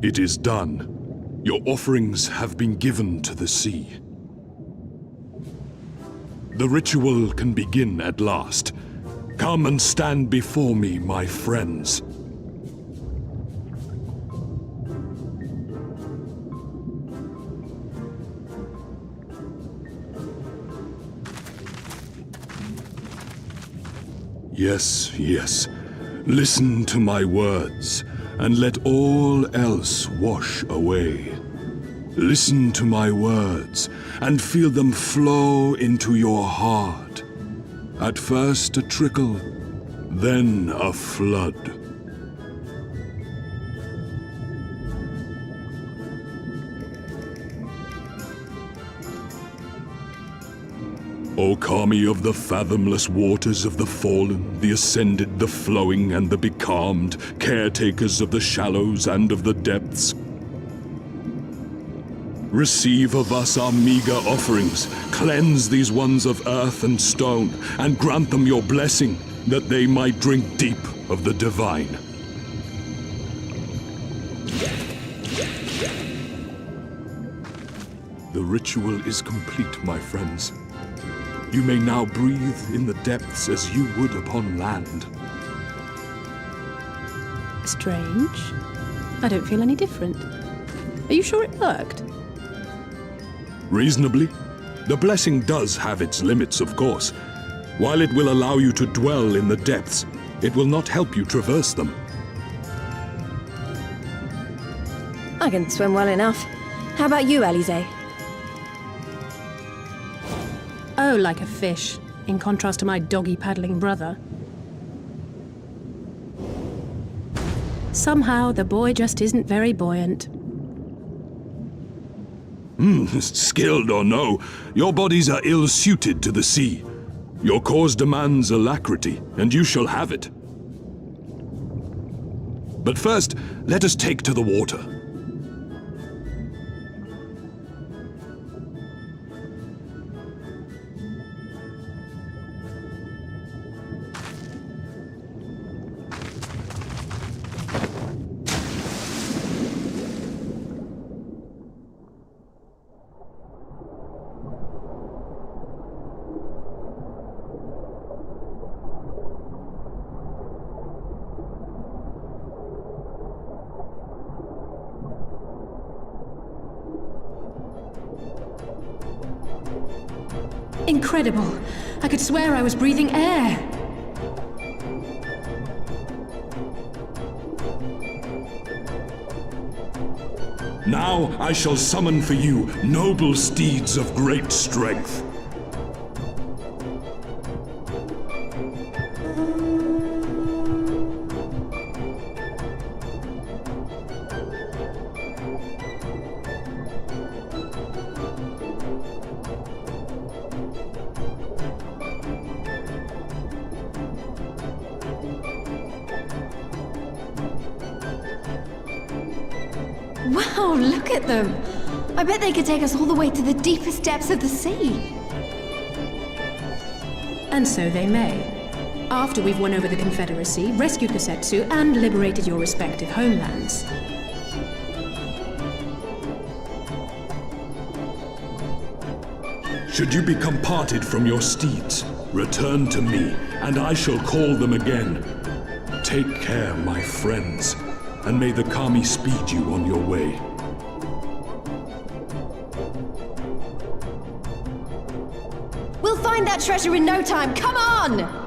It is done. Your offerings have been given to the sea. The ritual can begin at last. Come and stand before me, my friends. Yes, yes. Listen to my words, and let all else wash away. Listen to my words, and feel them flow into your heart. At first a trickle, then a flood. O Kami of the fathomless waters of the fallen, the ascended, the flowing, and the becalmed, caretakers of the shallows and of the depths, receive of us our meager offerings, cleanse these ones of earth and stone, and grant them your blessing, that they might drink deep of the divine. The ritual is complete, my friends. You may now breathe in the depths as you would upon land. Strange. I don't feel any different. Are you sure it worked? Reasonably. The blessing does have its limits, of course. While it will allow you to dwell in the depths, it will not help you traverse them. I can swim well enough. How about you, Alize? Oh, like a fish, in contrast to my doggy-paddling brother. Somehow, the boy just isn't very buoyant. Skilled or no, your bodies are ill-suited to the sea. Your cause demands alacrity, and you shall have it. But first, let us take to the water. Incredible! I could swear I was breathing air! Now I shall summon for you noble steeds of great strength. Wow, look at them! I bet they could take us all the way to the deepest depths of the sea. And so they may. After we've won over the Confederacy, rescued Kosetsu, and liberated your respective homelands. Should you become parted from your steeds, return to me, and I shall call them again. Take care, my friends, and may the Kami speed you on your way. We'll find that treasure in no time, come on!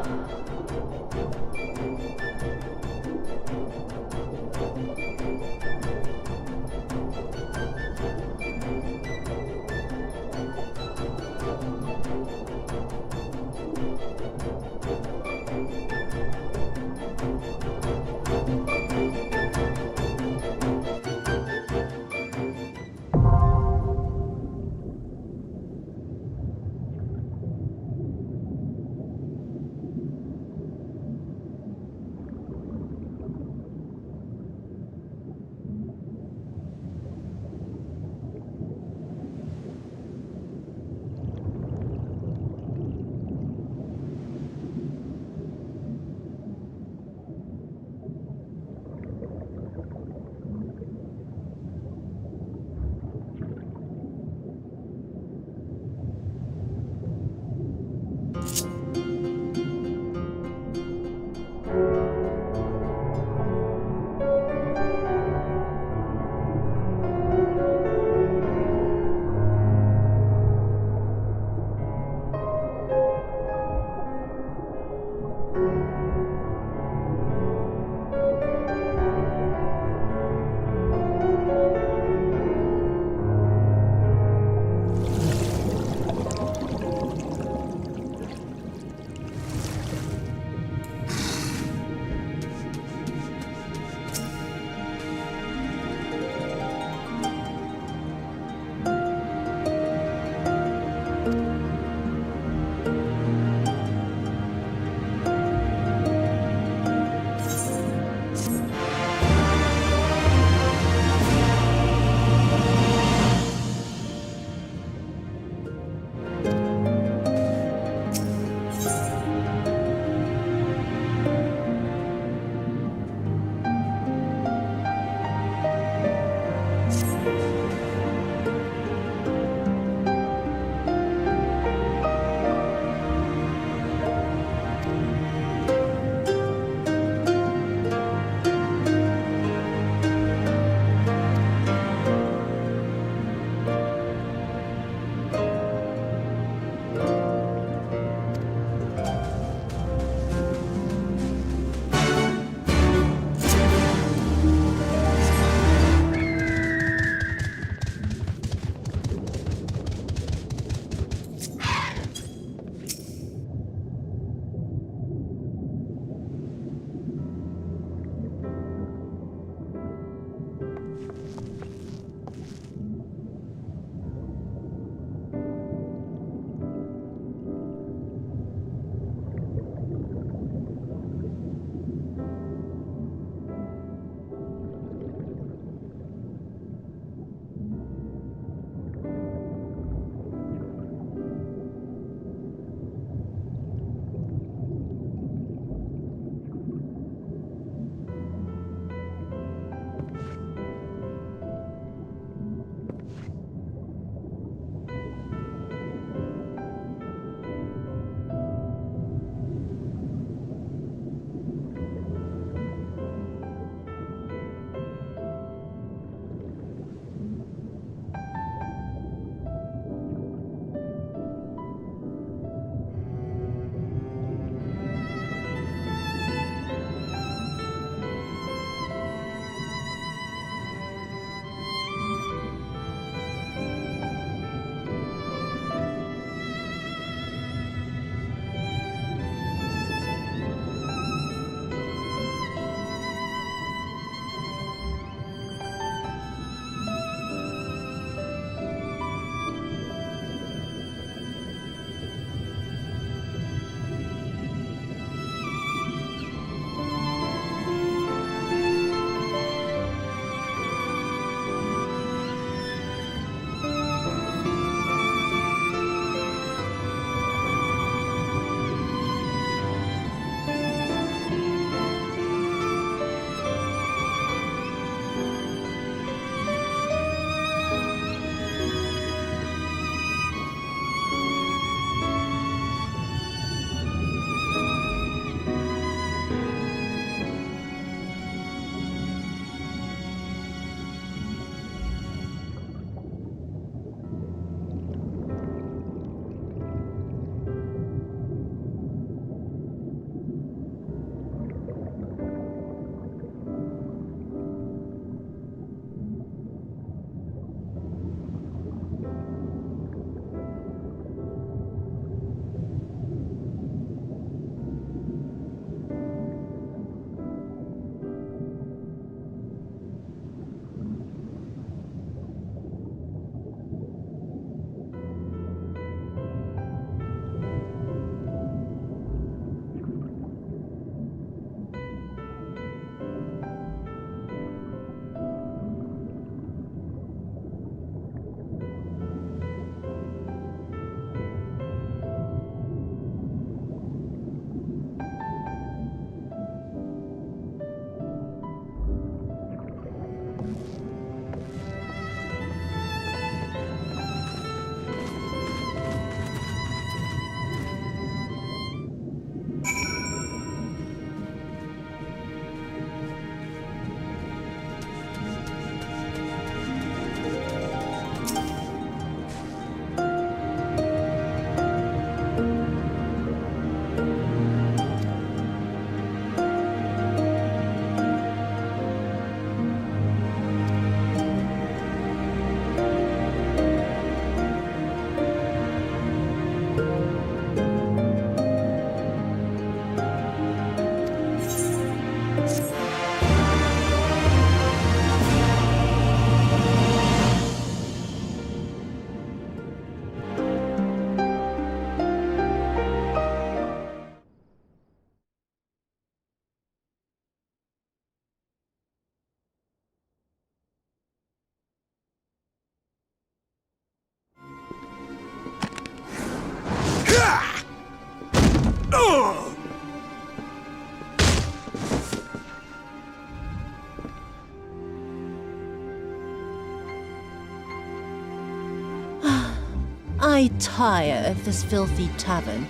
I tire of this filthy tavern,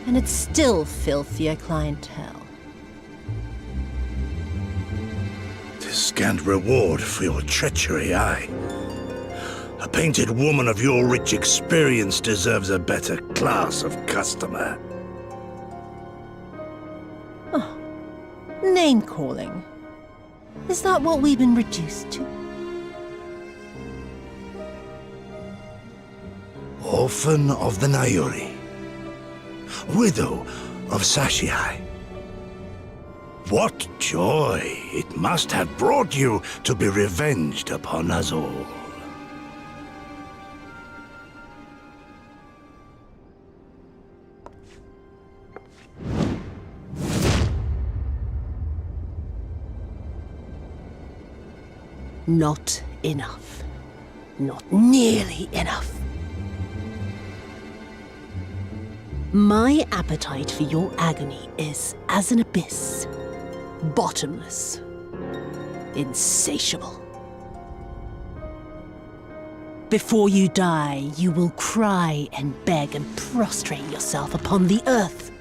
and its still filthier clientele. Tis scant reward for your treachery, aye. A painted woman of your rich experience deserves a better class of customer. Oh, name-calling. Is that what we've been reduced to? Orphan of the Nayuri. Widow of Sashihai. What joy it must have brought you to be revenged upon us all. Not enough. Not nearly enough. My appetite for your agony is as an abyss. Bottomless. Insatiable. Before you die, you will cry and beg and prostrate yourself upon the earth.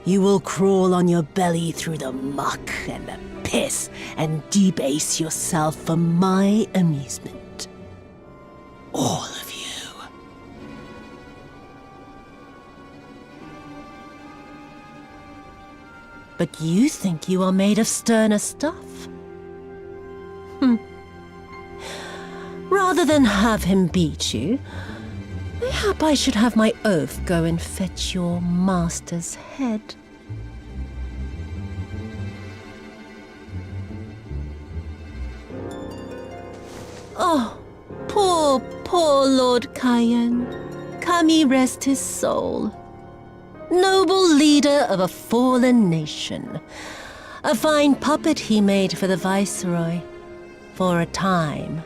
You will crawl on your belly through the muck and the piss and debase yourself for my amusement. All of you. But you think you are made of sterner stuff? Rather than have him beat you, mayhap I should have my oaf go and fetch your master's head. Oh, poor Lord Cayenne. Kami rest his soul. Noble leader of a fallen nation. A fine puppet he made for the Viceroy. For a time.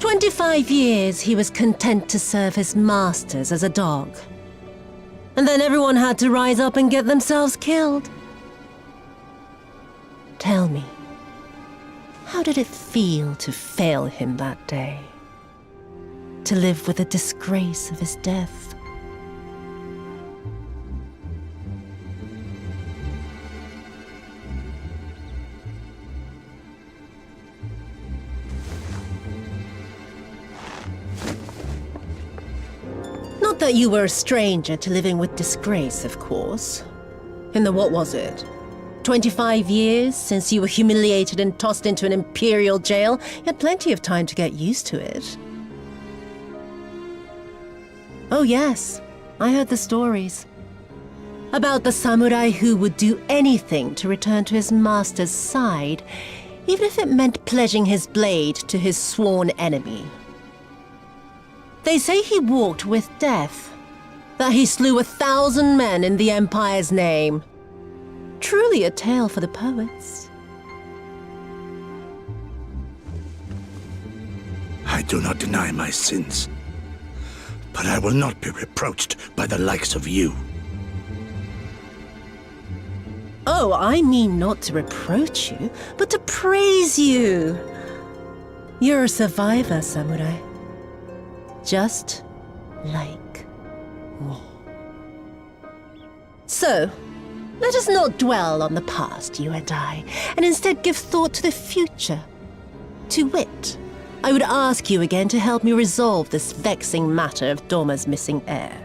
25 years he was content to serve his masters as a dog. And then everyone had to rise up and get themselves killed. Tell me, how did it feel to fail him that day? To live with the disgrace of his death? Not that you were a stranger to living with disgrace, of course. In the what was it? 25 years since you were humiliated and tossed into an imperial jail? You had plenty of time to get used to it. Oh yes, I heard the stories. About the samurai who would do anything to return to his master's side, even if it meant pledging his blade to his sworn enemy. They say he walked with death, that he slew 1,000 men in the Empire's name. Truly a tale for the poets. I do not deny my sins, but I will not be reproached by the likes of you. Oh, I mean not to reproach you, but to praise you. You're a survivor, samurai. Just like me. So, let us not dwell on the past, you and I, and instead give thought to the future. To wit, I would ask you again to help me resolve this vexing matter of Doma's missing heir.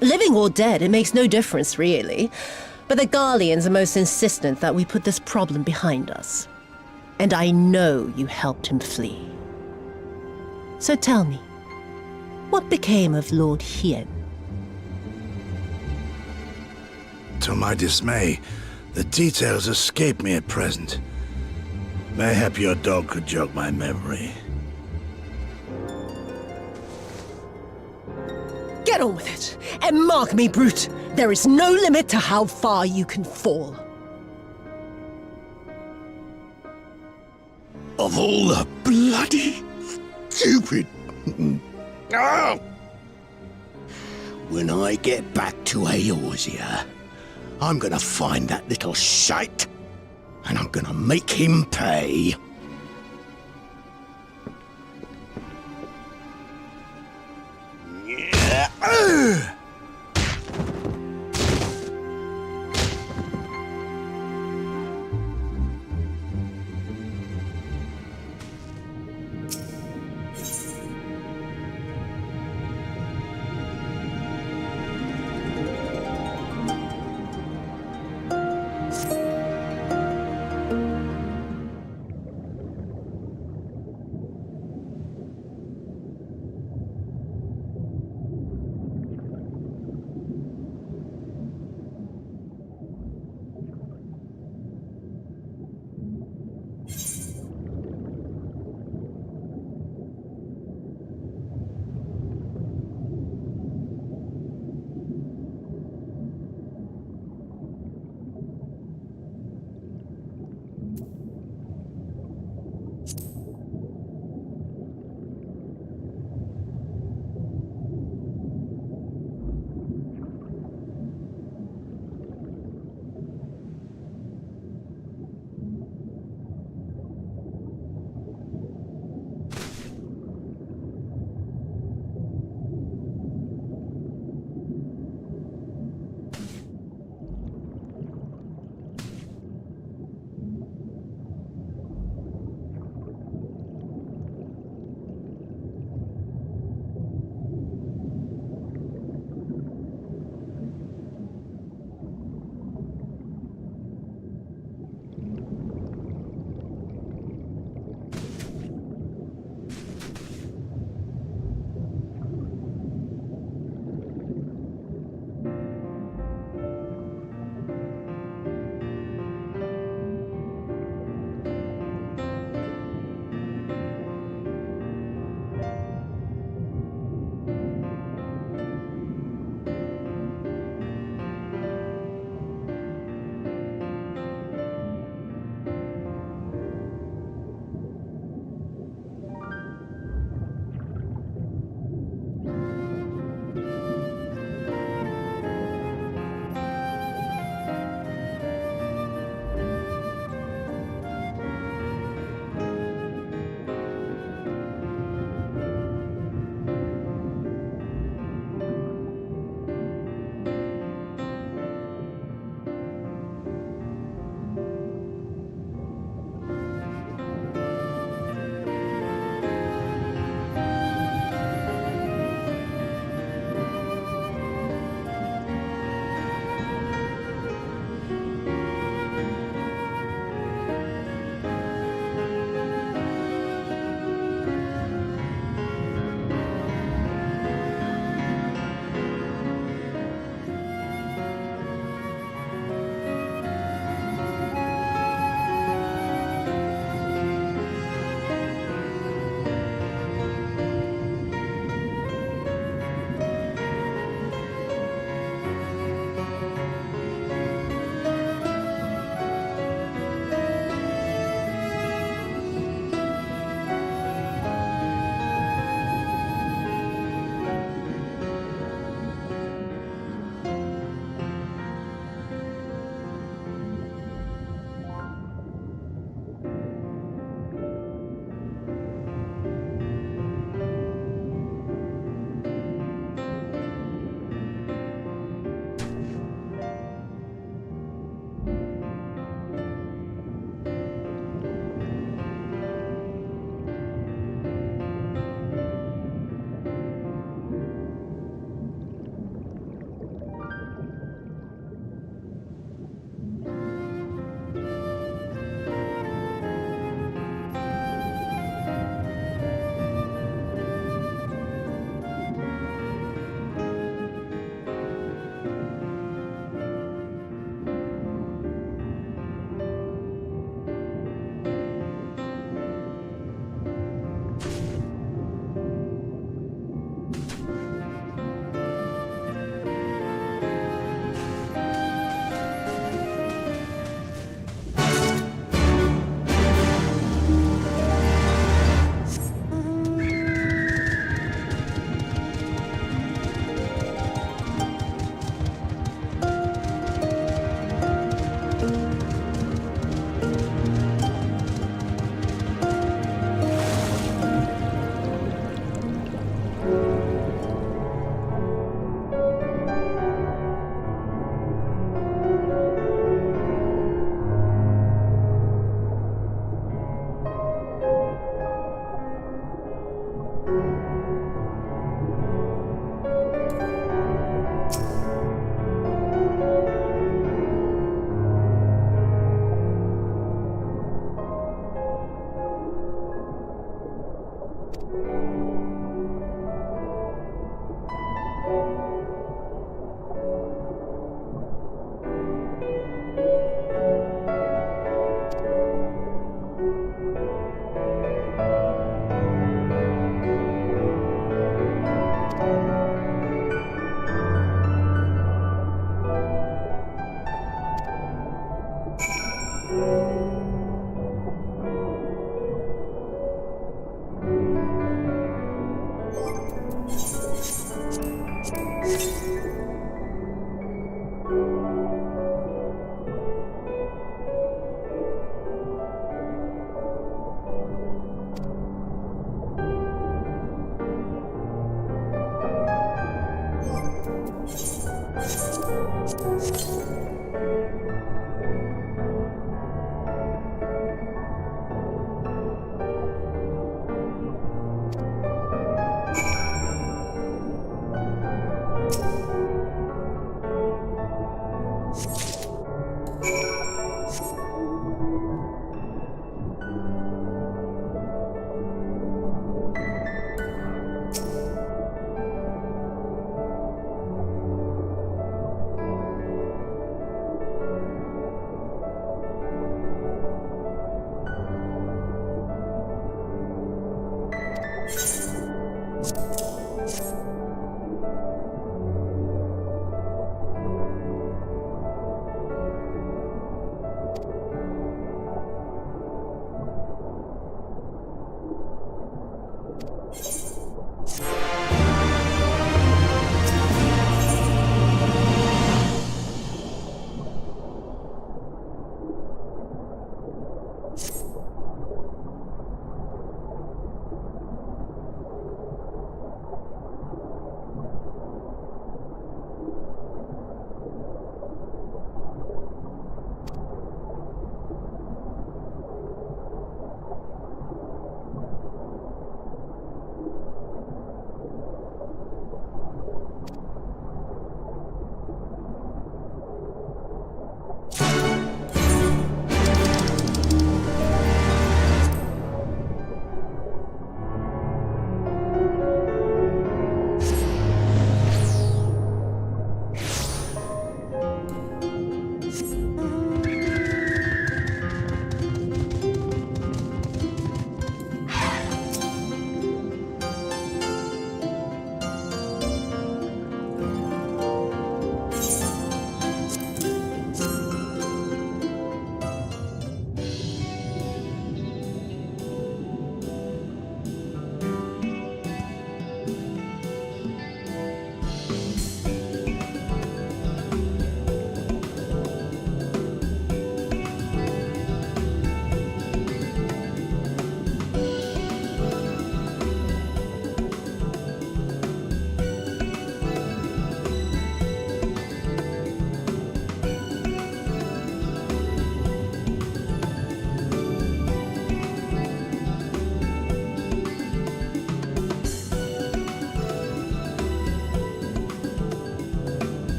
Living or dead, it makes no difference, really. But the Garleans are most insistent that we put this problem behind us. And I know you helped him flee. So tell me, what became of Lord Hien? To my dismay, the details escape me at present. Mayhap your dog could jog my memory. Get on with it, and mark me, brute. There is no limit to how far you can fall. Of all the bloody stupid... Ah! When I get back to Eorzea, I'm gonna find that little shite, and I'm gonna make him pay.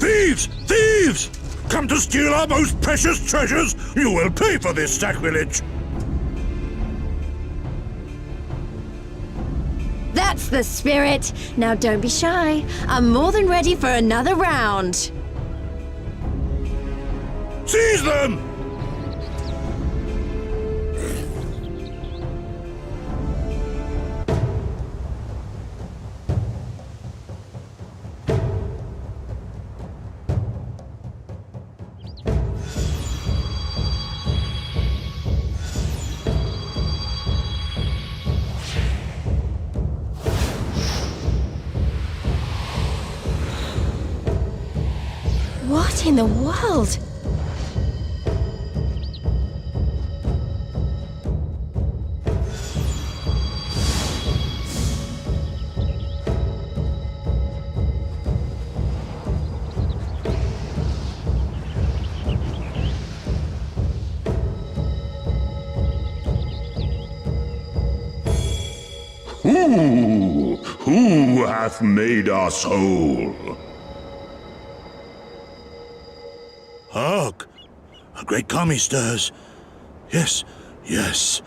Thieves! Thieves! Come to steal our most precious treasures? You will pay for this sacrilege! That's the spirit! Now don't be shy. I'm more than ready for another round. Seize them! What in the world? Who hath made us whole? Hark! A great kami stirs. Yes, yes.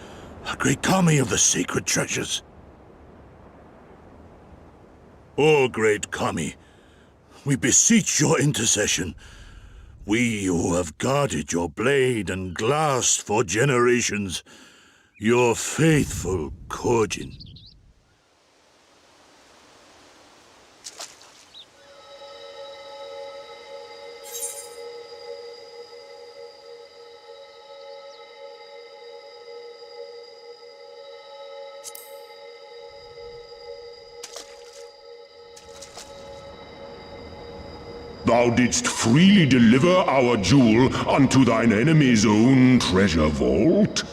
A great kami of the sacred treasures. O great kami, we beseech your intercession. We who have guarded your blade and glass for generations. Your faithful Kojin. Thou didst freely deliver our jewel unto thine enemy's own treasure vault?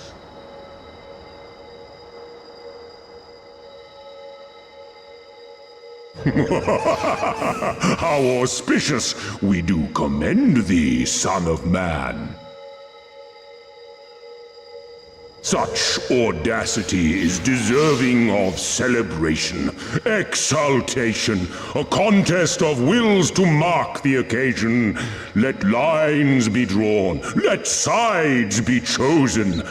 How auspicious! We do commend thee, son of man. Such audacity is deserving of celebration, exaltation, a contest of wills to mark the occasion. Let lines be drawn, let sides be chosen,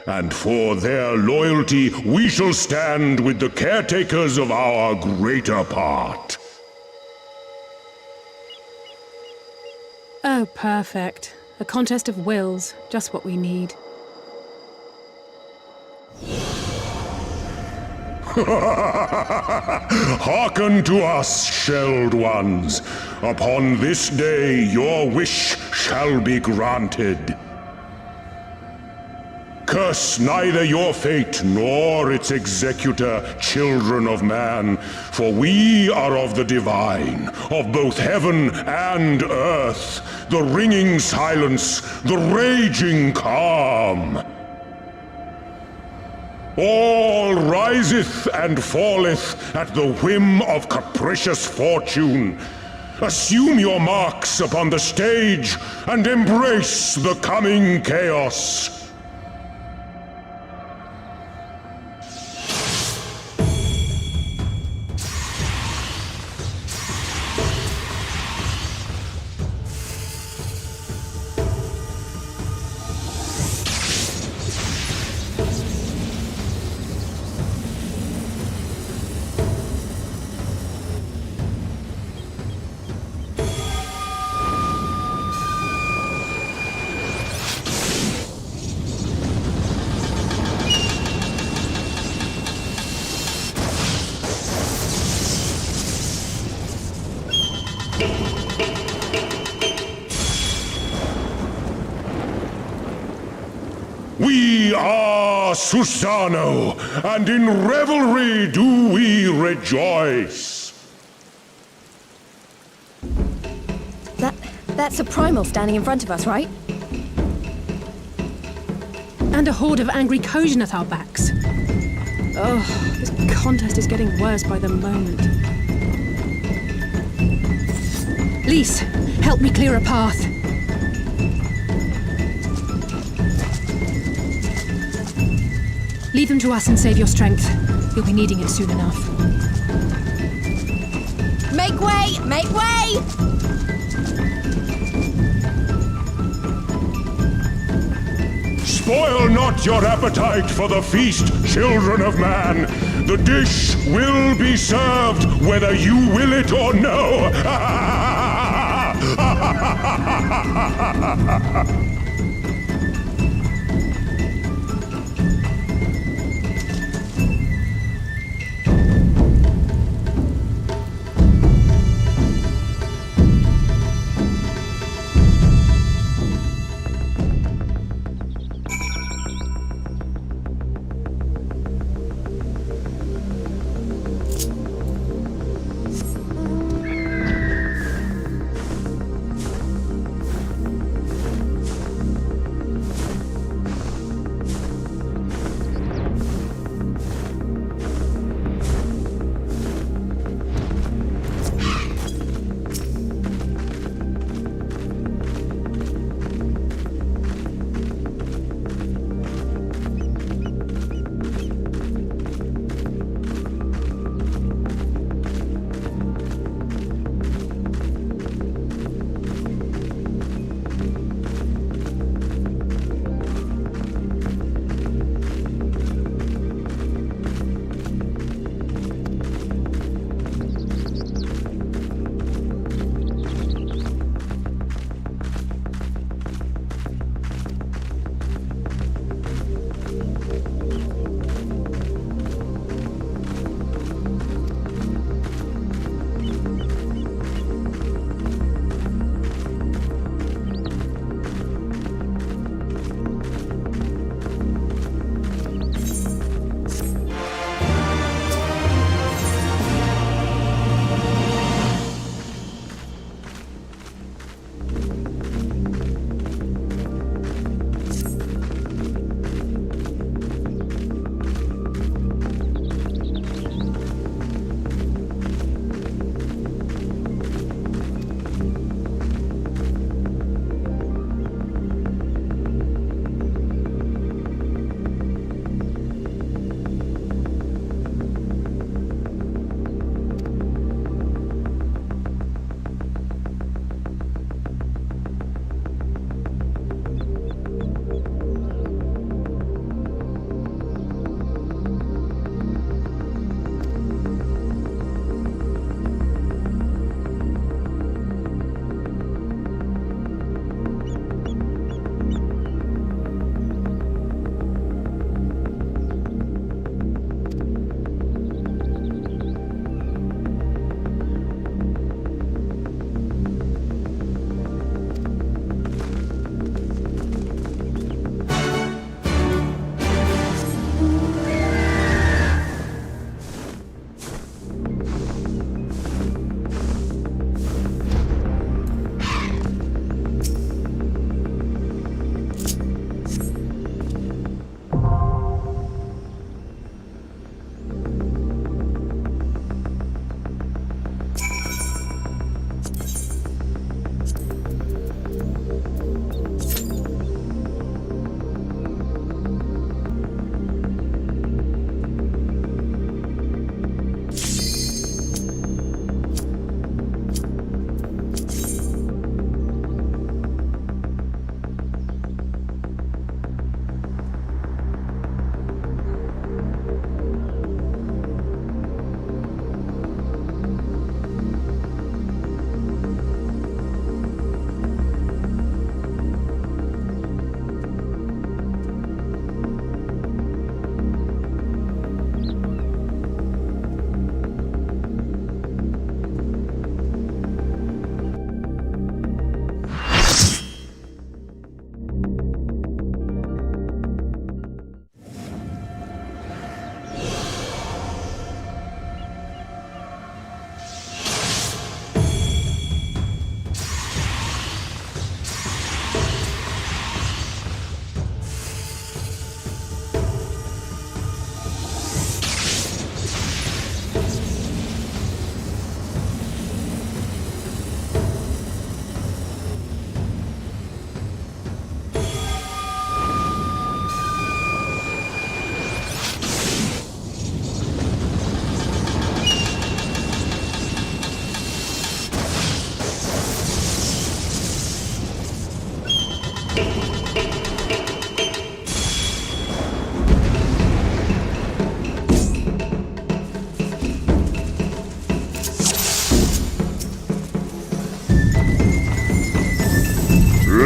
and for their loyalty we shall stand with the caretakers of our greater part. Oh, perfect. A contest of wills, just what we need. Hearken to us, shelled ones. Upon this day your wish shall be granted. Curse neither your fate nor its executor, children of man, for we are of the divine, of both heaven and earth, the ringing silence, the raging calm. All riseth and falleth at the whim of capricious fortune. Assume your marks upon the stage and embrace the coming chaos. We are Susano, and in revelry do we rejoice. That's a primal standing in front of us, right? And a horde of angry Kojin at our backs. Oh, this contest is getting worse by the moment. Lise, help me clear a path. Leave them to us and save your strength. You'll be needing it soon enough. Make way! Make way! Spoil not your appetite for the feast, children of man. The dish will be served whether you will it or no.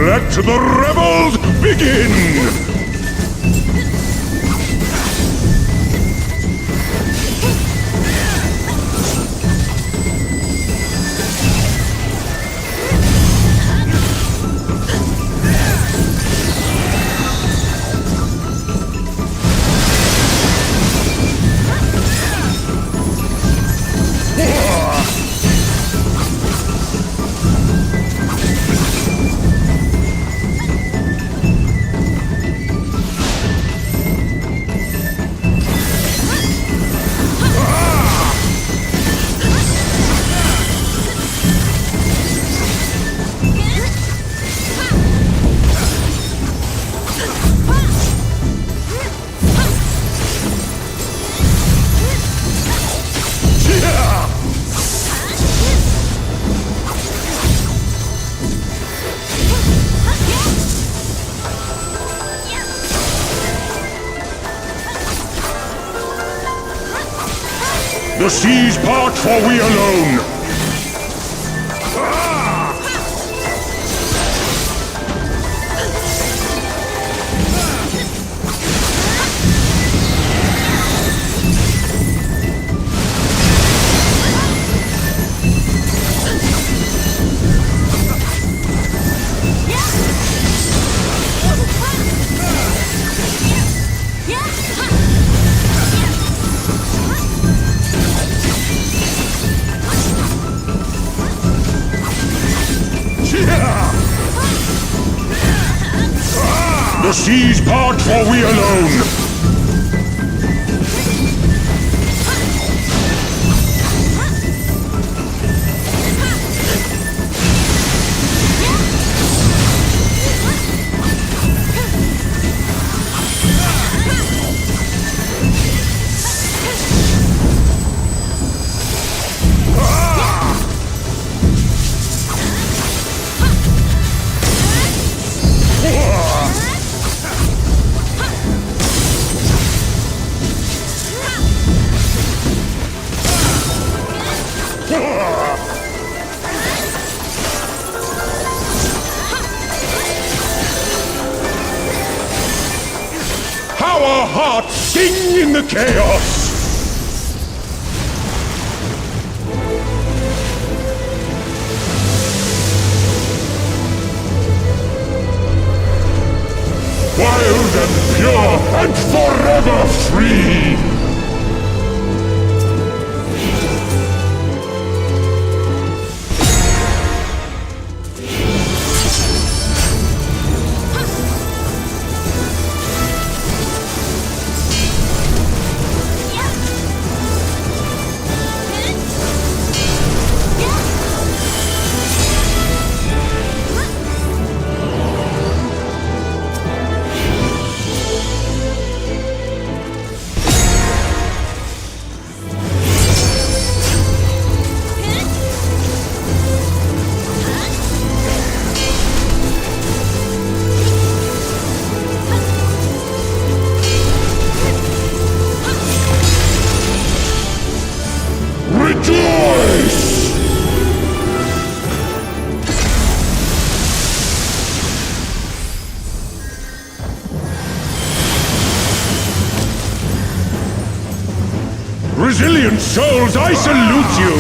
Let the rebels begin! The seas part, for we alone! The seas part, for we alone! How our hearts sing in the chaos! Wild and pure and forever free! Resilient souls, I salute you!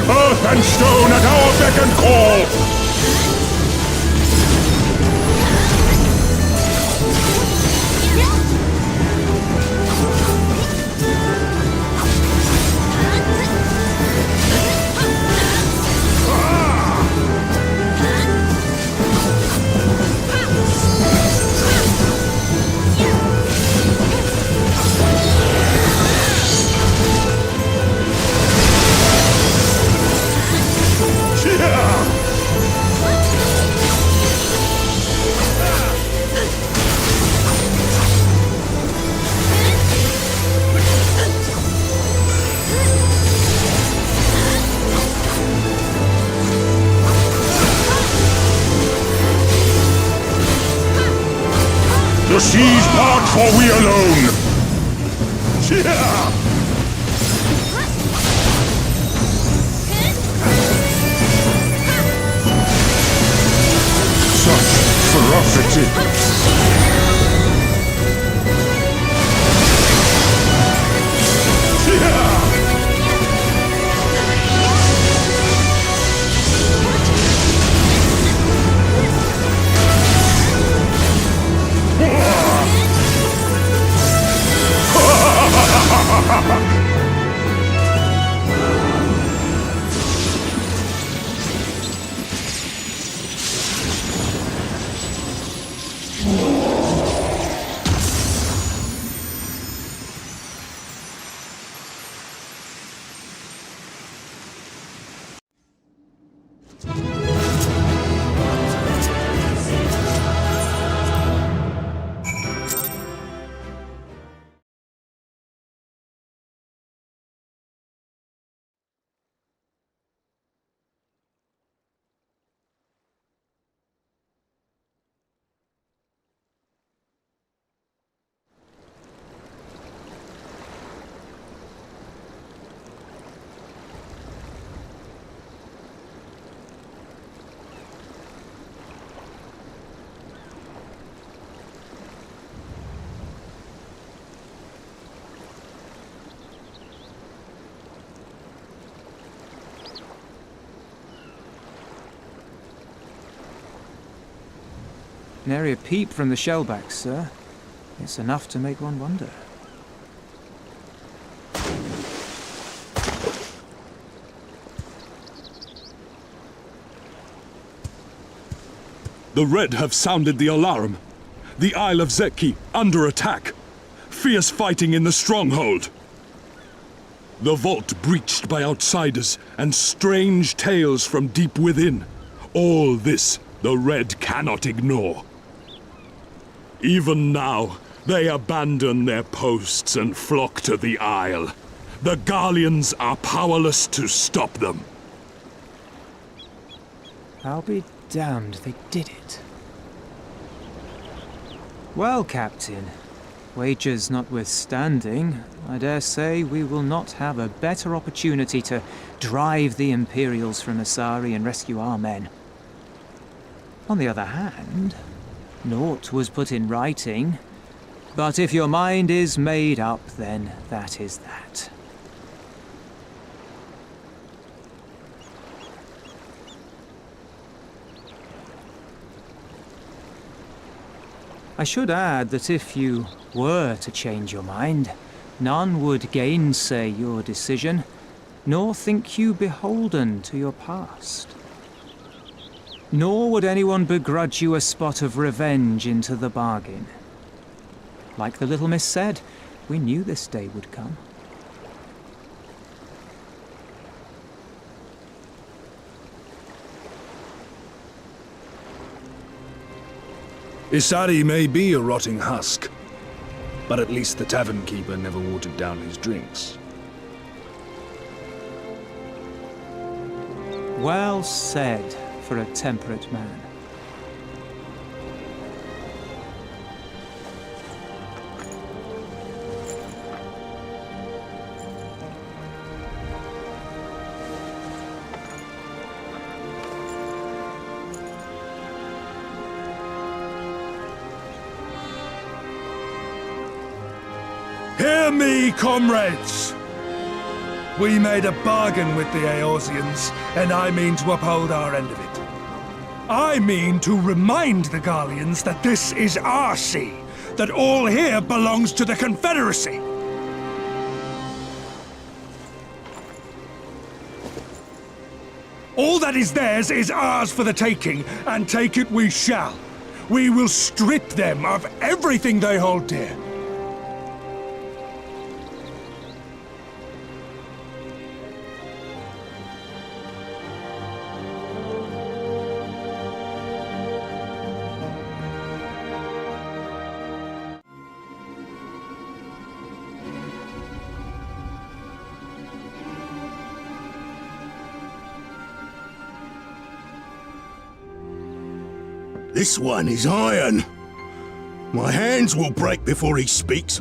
Earth and stone at our beck and call! The seas part for we alone! Yeah! Such ferocity! Nary a peep from the shellbacks, sir. It's enough to make one wonder. The Red have sounded the alarm. The Isle of Zeki under attack. Fierce fighting in the stronghold. The vault breached by outsiders and strange tales from deep within. All this the Red cannot ignore. Even now, they abandon their posts and flock to the Isle. The Garleans are powerless to stop them. I'll be damned they did it. Well, Captain, wagers notwithstanding, I dare say we will not have a better opportunity to drive the Imperials from Asari and rescue our men. On the other hand, naught was put in writing, but if your mind is made up, then that is that. I should add that if you were to change your mind, none would gainsay your decision, nor think you beholden to your past. Nor would anyone begrudge you a spot of revenge into the bargain. Like the little miss said, we knew this day would come. Isari may be a rotting husk, but at least the tavern keeper never watered down his drinks. Well said for a temperate man. Hear me, comrades! We made a bargain with the Eorzeans, and I mean to uphold our end of it. I mean to remind the Garleans that this is our sea, that all here belongs to the Confederacy. All that is theirs is ours for the taking, and take it we shall. We will strip them of everything they hold dear. This one is iron. My hands will break before he speaks.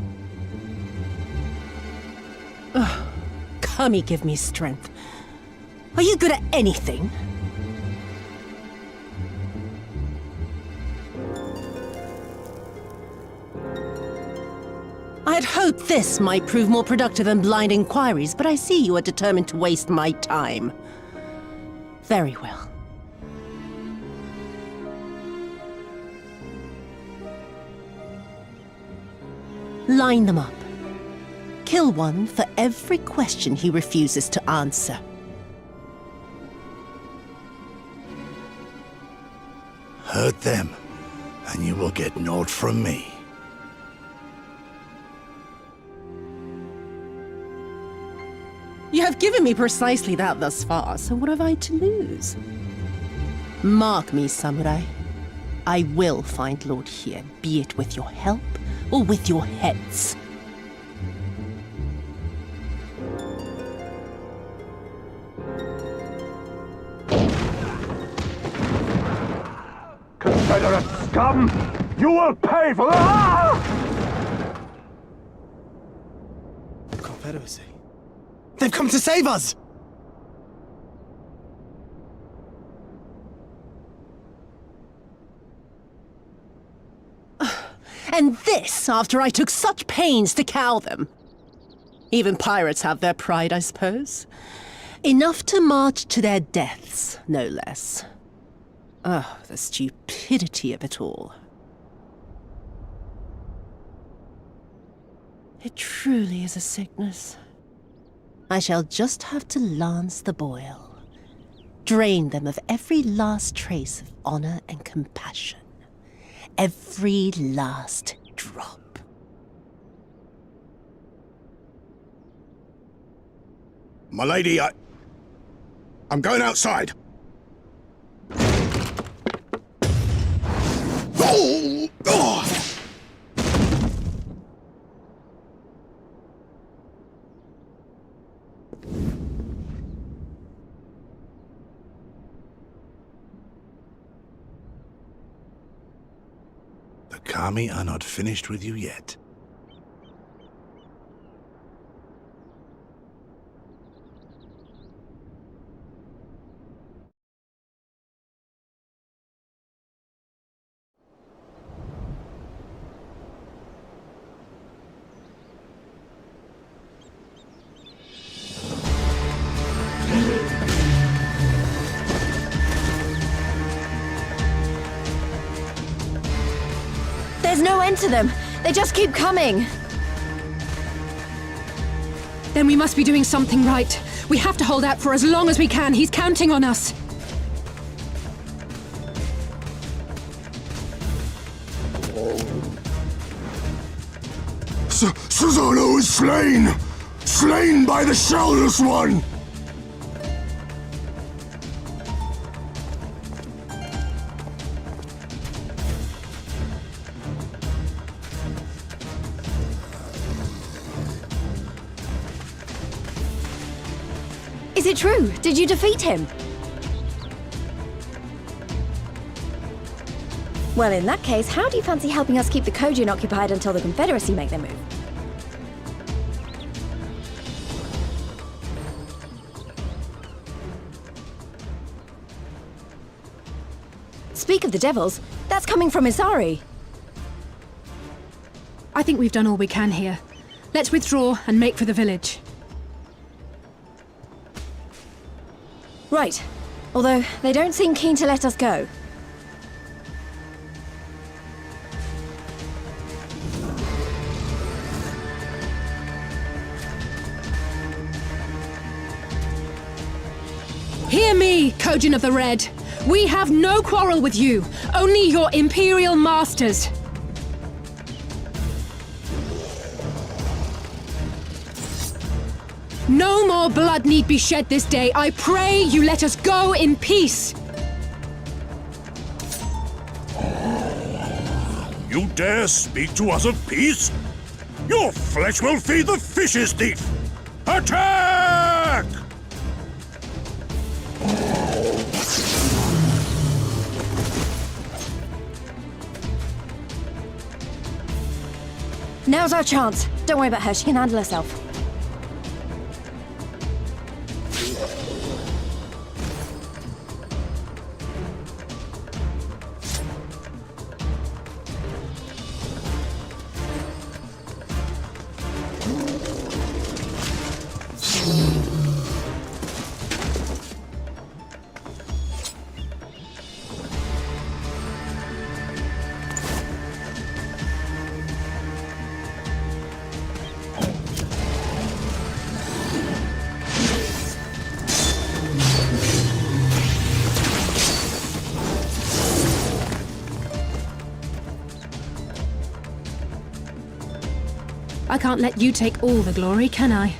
Kami, give me strength. Are you good at anything? I had hoped this might prove more productive than blind inquiries, but I see you are determined to waste my time. Very well. Line them up. Kill one for every question he refuses to answer. Hurt them, and you will get naught from me. You have given me precisely that thus far, so what have I to lose? Mark me, samurai. I will find Lord here, be it with your help or with your heads. Confederate scum! You will pay for that! The Confederacy. They've come to save us! And this after I took such pains to cow them. Even pirates have their pride, I suppose. Enough to march to their deaths, no less. Oh, the stupidity of it all. It truly is a sickness. I shall just have to lance the boil. Drain them of every last trace of honor and compassion. Every last drop. My lady, I'm going outside. Oh! Oh! The Kami are not finished with you yet. There's no end to them. They just keep coming. Then we must be doing something right. We have to hold out for as long as we can. He's counting on us. Susano is slain! Slain by the Shellless One! Is it true? Did you defeat him? Well, in that case, how do you fancy helping us keep the Kojin occupied until the Confederacy make their move? Speak of the devils, that's coming from Isari. I think we've done all we can here. Let's withdraw and make for the village. Right. Although, they don't seem keen to let us go. Hear me, Kojin of the Red. We have no quarrel with you, only your Imperial masters. No more blood need be shed this day. I pray you let us go in peace. You dare speak to us of peace? Your flesh will feed the fishes, thief! Attack! Now's our chance. Don't worry about her, she can handle herself. I can't let you take all the glory, can I?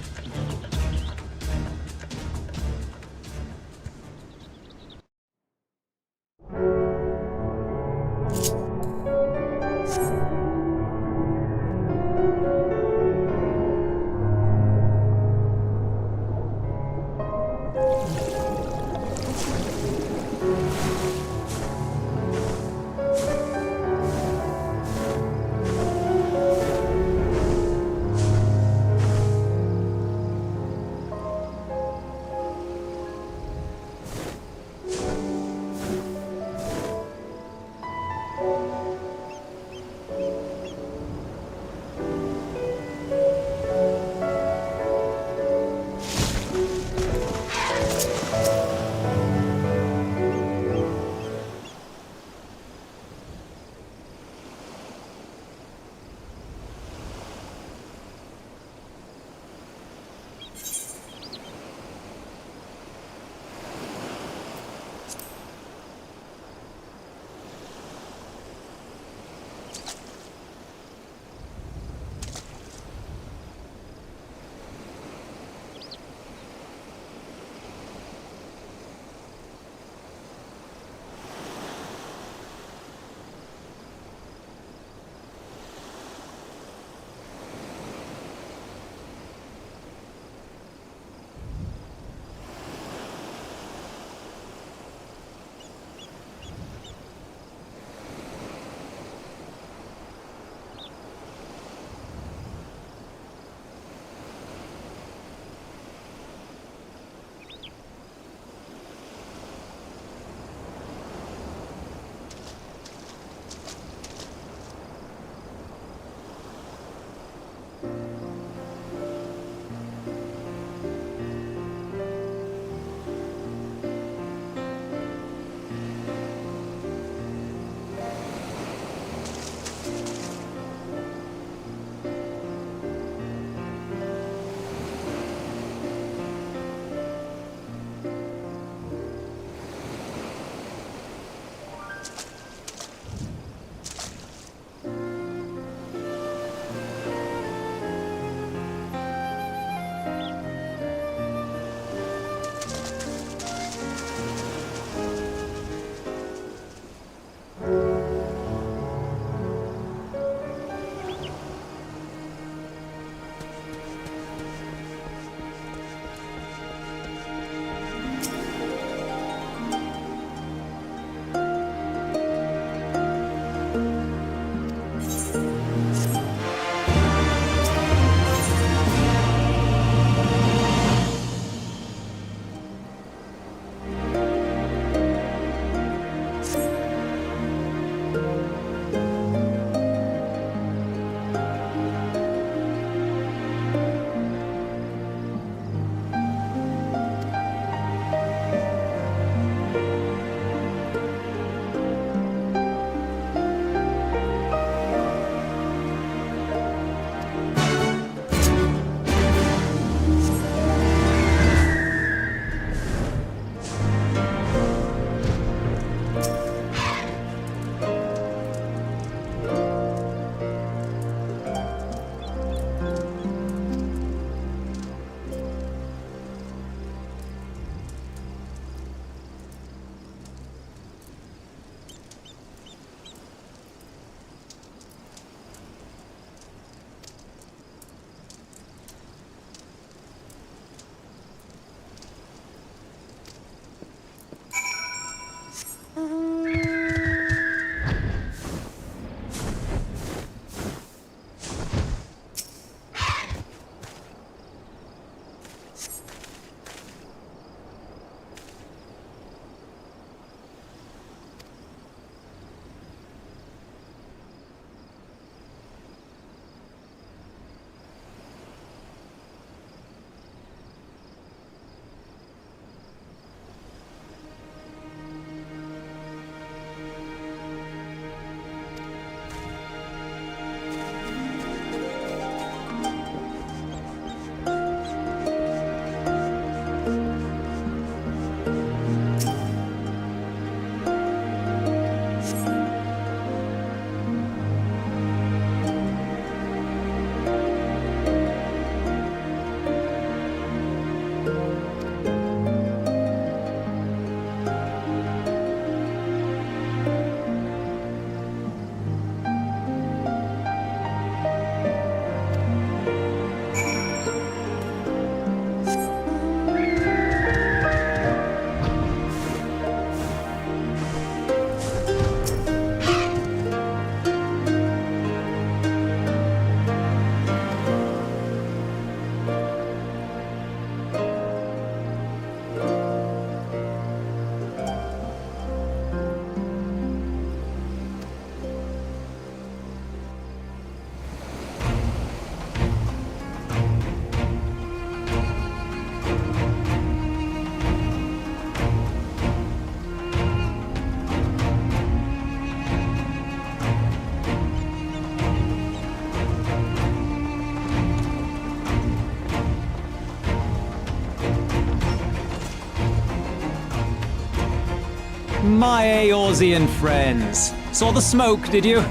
my Eorzean friends. Saw the smoke, did you?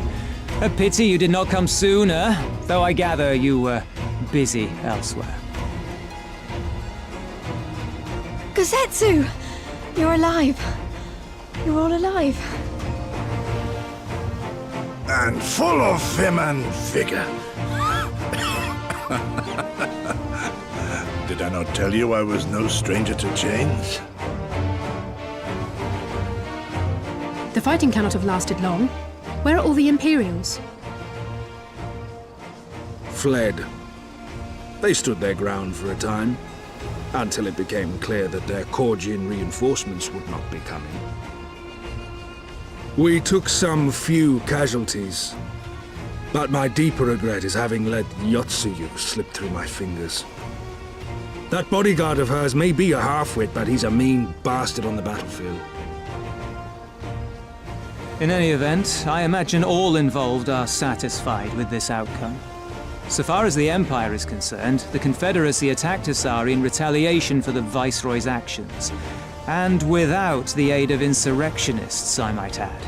A pity you did not come sooner, though I gather you were busy elsewhere. Gosetsu! You're alive. You're all alive. And full of vim and vigor. Did I not tell you I was no stranger to chains? The fighting cannot have lasted long. Where are all the Imperials? Fled. They stood their ground for a time, until it became clear that their Korgian reinforcements would not be coming. We took some few casualties, but my deeper regret is having let Yotsuyu slip through my fingers. That bodyguard of hers may be a half-wit, but he's a mean bastard on the battlefield. In any event, I imagine all involved are satisfied with this outcome. So far as the Empire is concerned, the Confederacy attacked Asari in retaliation for the Viceroy's actions. And without the aid of insurrectionists, I might add.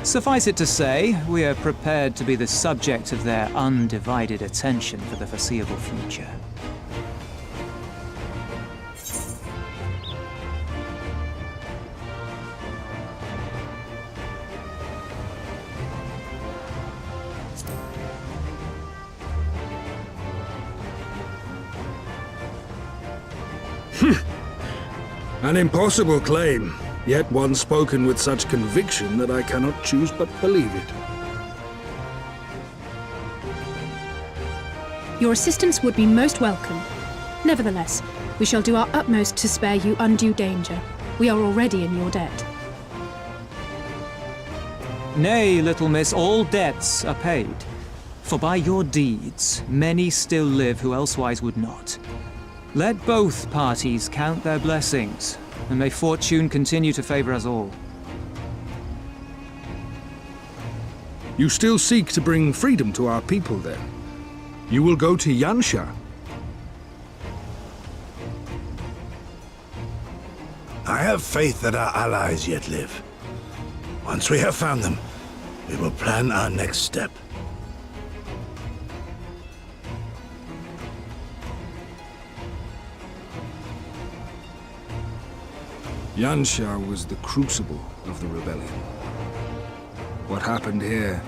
Suffice it to say, we are prepared to be the subject of their undivided attention for the foreseeable future. An impossible claim, yet one spoken with such conviction that I cannot choose but believe it. Your assistance would be most welcome. Nevertheless, we shall do our utmost to spare you undue danger. We are already in your debt. Nay, little miss, all debts are paid. For by your deeds, many still live who elsewise would not. Let both parties count their blessings, and may fortune continue to favor us all. You still seek to bring freedom to our people, then? You will go to Yansha? I have faith that our allies yet live. Once we have found them, we will plan our next step. Yansha was the crucible of the rebellion. What happened here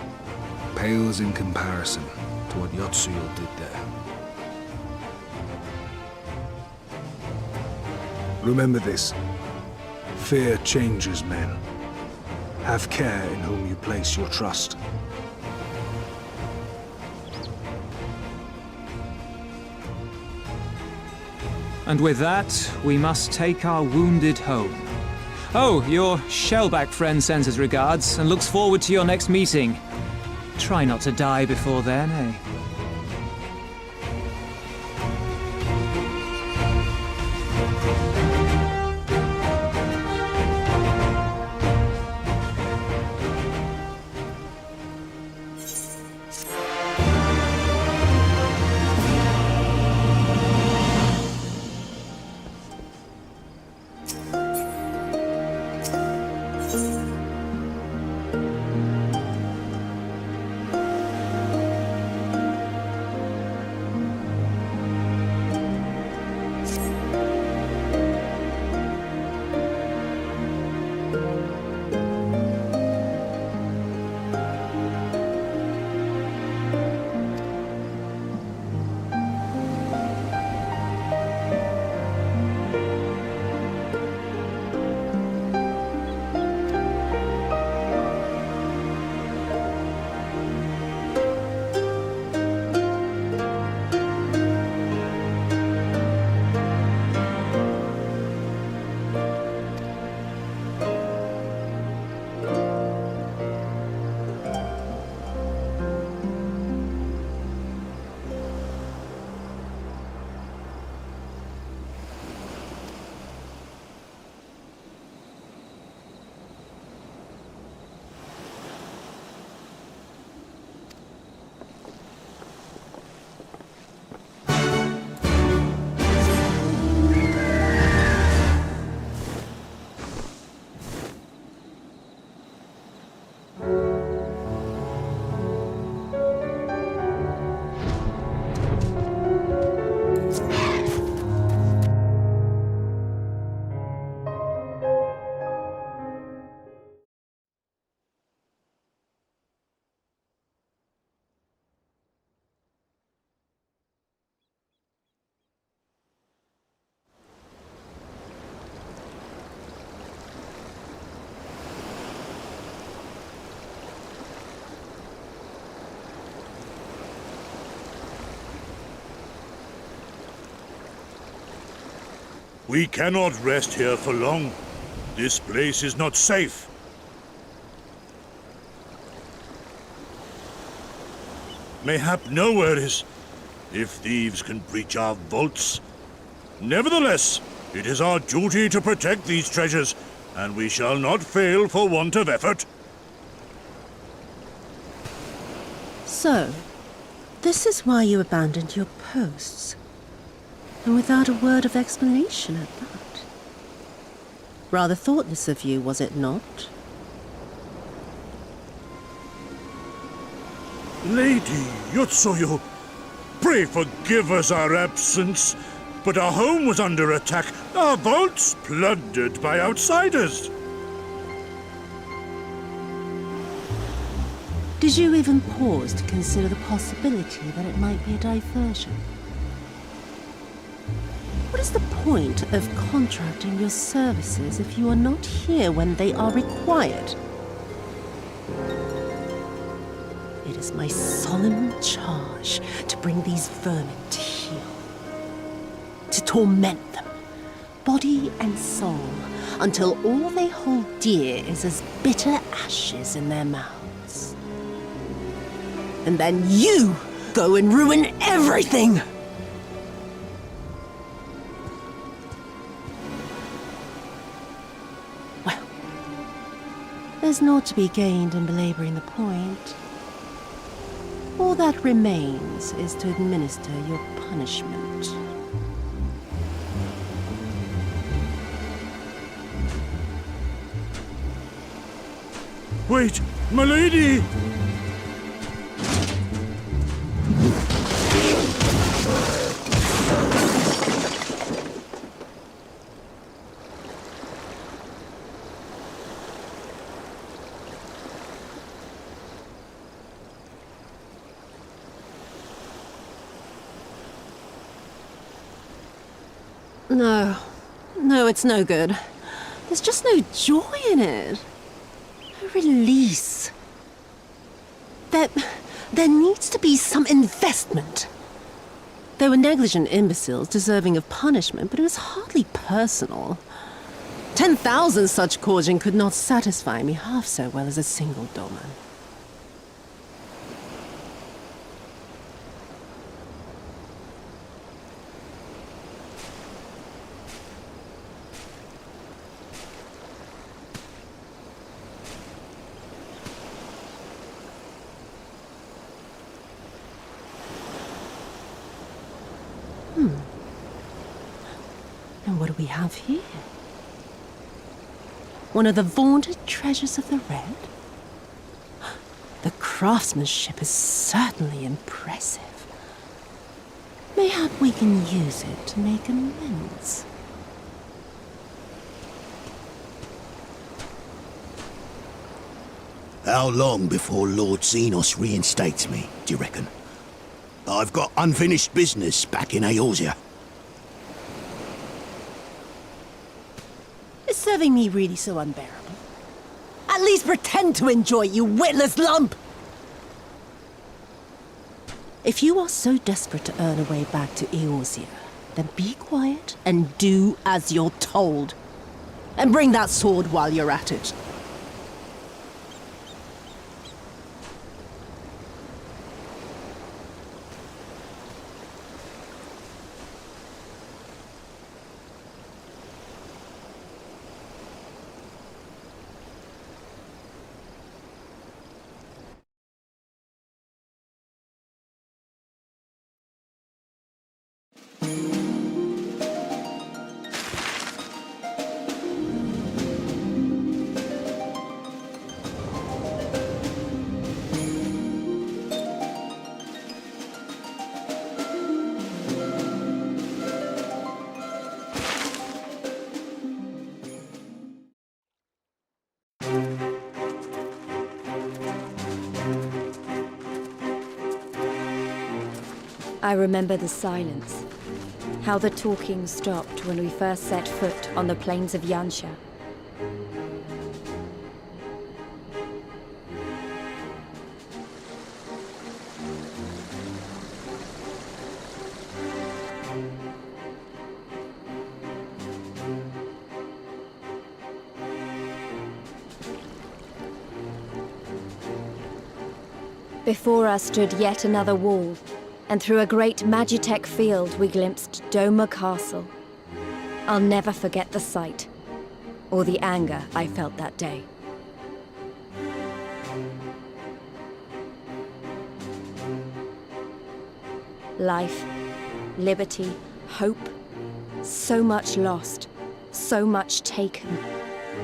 pales in comparison to what Yotsuyo did there. Remember this. Fear changes men. Have care in whom you place your trust. And with that, we must take our wounded home. Oh, your Shellback friend sends his regards and looks forward to your next meeting. Try not to die before then, eh? We cannot rest here for long. This place is not safe. Mayhap nowhere is, if thieves can breach our vaults. Nevertheless, it is our duty to protect these treasures, and we shall not fail for want of effort. So, this is why you abandoned your posts. And without a word of explanation at that. Rather thoughtless of you, was it not? Lady Yotsuyu, pray forgive us our absence, but our home was under attack, our vaults plundered by outsiders. Did you even pause to consider the possibility that it might be a diversion? What is the point of contracting your services if you are not here when they are required? It is my solemn charge to bring these vermin to heel. To torment them, body and soul, until all they hold dear is as bitter ashes in their mouths. And then you go and ruin everything! Well, there's naught to be gained in belaboring the point. All that remains is to administer your punishment. Wait, my lady! No, it's no good. There's just no joy in it. No release. There needs to be some investment. They were negligent imbeciles deserving of punishment, but it was hardly personal. 10,000 such Korjin could not satisfy me half so well as a single doman. And what do we have here? One of the vaunted treasures of the Red? The craftsmanship is certainly impressive. Mayhap we can use it to make amends. How long before Lord Xenos reinstates me, do you reckon? I've got unfinished business back in Eorzea. Is serving me really so unbearable? At least pretend to enjoy it, you witless lump! If you are so desperate to earn a way back to Eorzea, then be quiet and do as you're told. And bring that sword while you're at it. I remember the silence. How the talking stopped when we first set foot on the plains of Yansha. Before us stood yet another wall, and through a great Magitech field we glimpsed Doma Castle. I'll never forget the sight, or the anger I felt that day. Life, liberty, hope, so much lost, so much taken.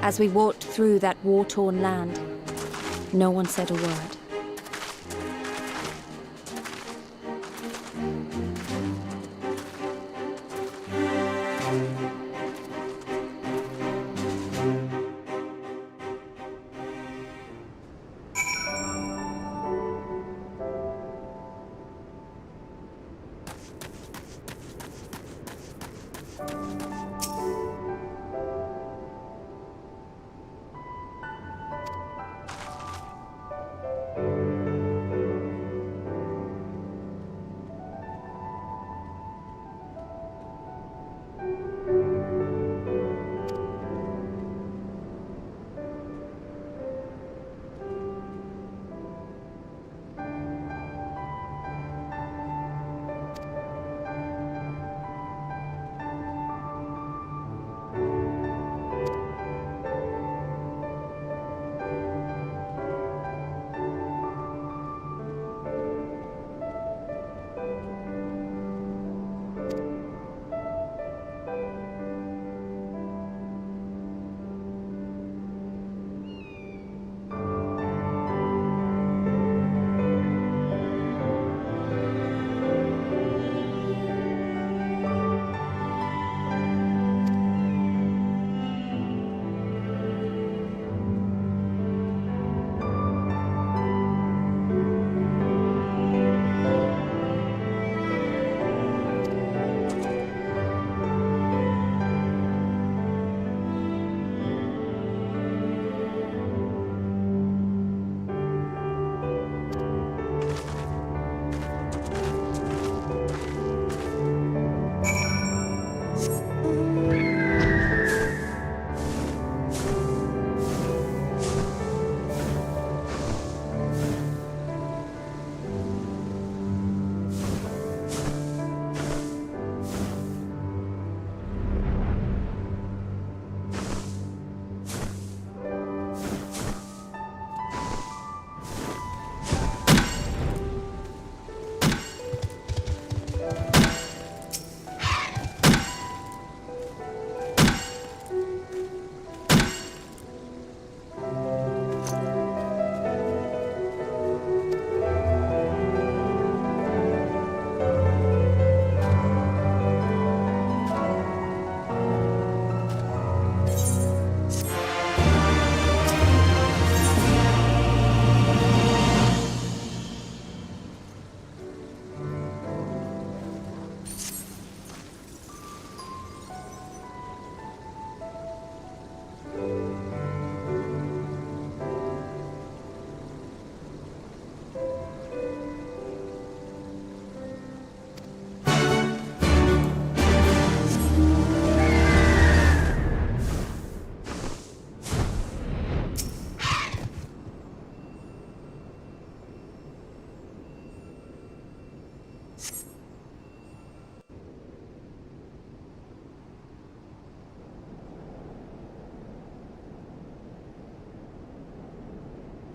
As we walked through that war-torn land, no one said a word.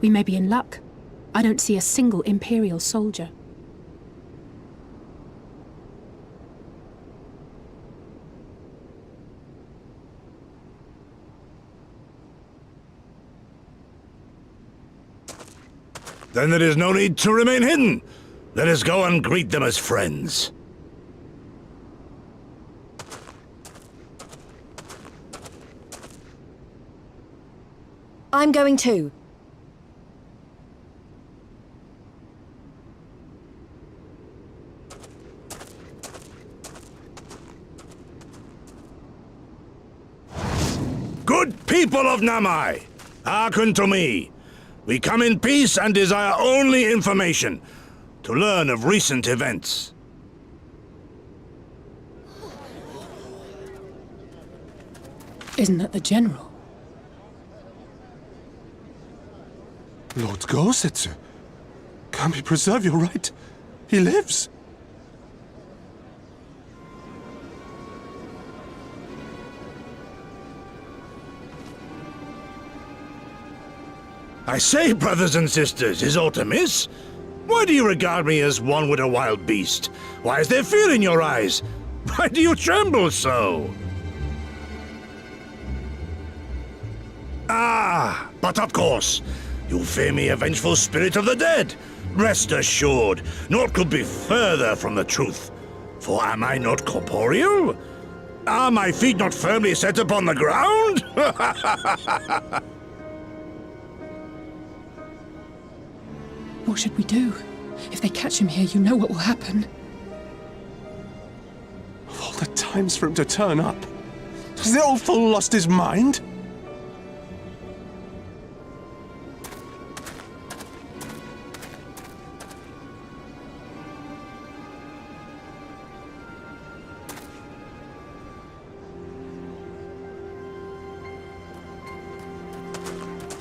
We may be in luck. I don't see a single Imperial soldier. Then there is no need to remain hidden. Let us go and greet them as friends. I'm going too. People of Namai, hearken to me. We come in peace and desire only information to learn of recent events. Isn't that the General? Lord Gosetsu. Can we preserve your right? He lives. I say, brothers and sisters, is aught amiss? Why do you regard me as one with a wild beast? Why is there fear in your eyes? Why do you tremble so? Ah, but of course, you fear me, a vengeful spirit of the dead. Rest assured, naught could be further from the truth. For am I not corporeal? Are my feet not firmly set upon the ground? What should we do? If they catch him here, you know what will happen. Of all the times for him to turn up, has the old fool lost his mind?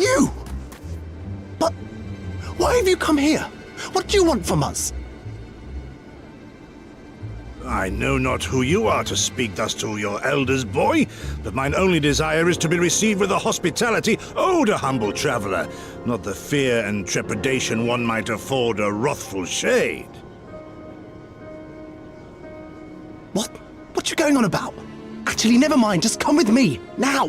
You! But why have you come here? What do you want from us? I know not who you are to speak thus to your elders, boy, but mine only desire is to be received with the hospitality owed a humble traveler, not the fear and trepidation one might afford a wrathful shade. What you going on about? Actually, never mind, just come with me, now!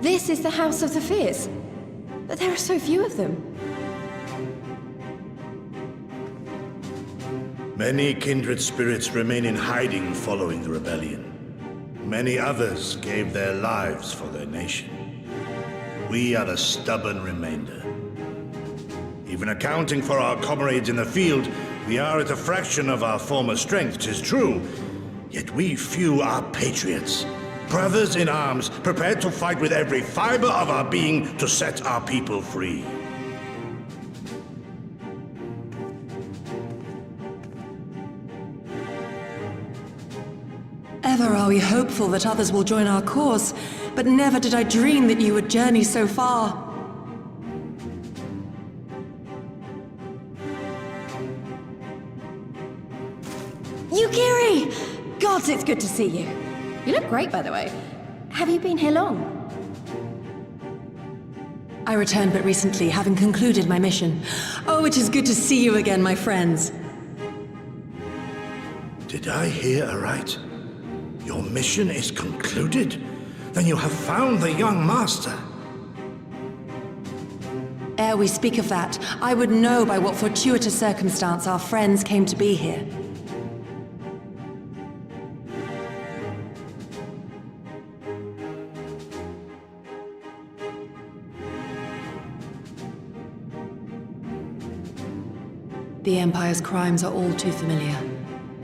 This is the House of the Fierce. But there are so few of them. Many kindred spirits remain in hiding following the rebellion. Many others gave their lives for their nation. We are the stubborn remainder. Even accounting for our comrades in the field, we are at a fraction of our former strength, 'tis true. Yet we few are patriots. Brothers in arms, prepared to fight with every fiber of our being to set our people free. Ever are we hopeful that others will join our cause, but never did I dream that you would journey so far. Yukiri! Gods, it's good to see you. You look great, by the way. Have you been here long? I returned but recently, having concluded my mission. Oh, it is good to see you again, my friends. Did I hear aright? Your mission is concluded? Then you have found the young master. Ere we speak of that, I would know by what fortuitous circumstance our friends came to be here. The Empire's crimes are all too familiar.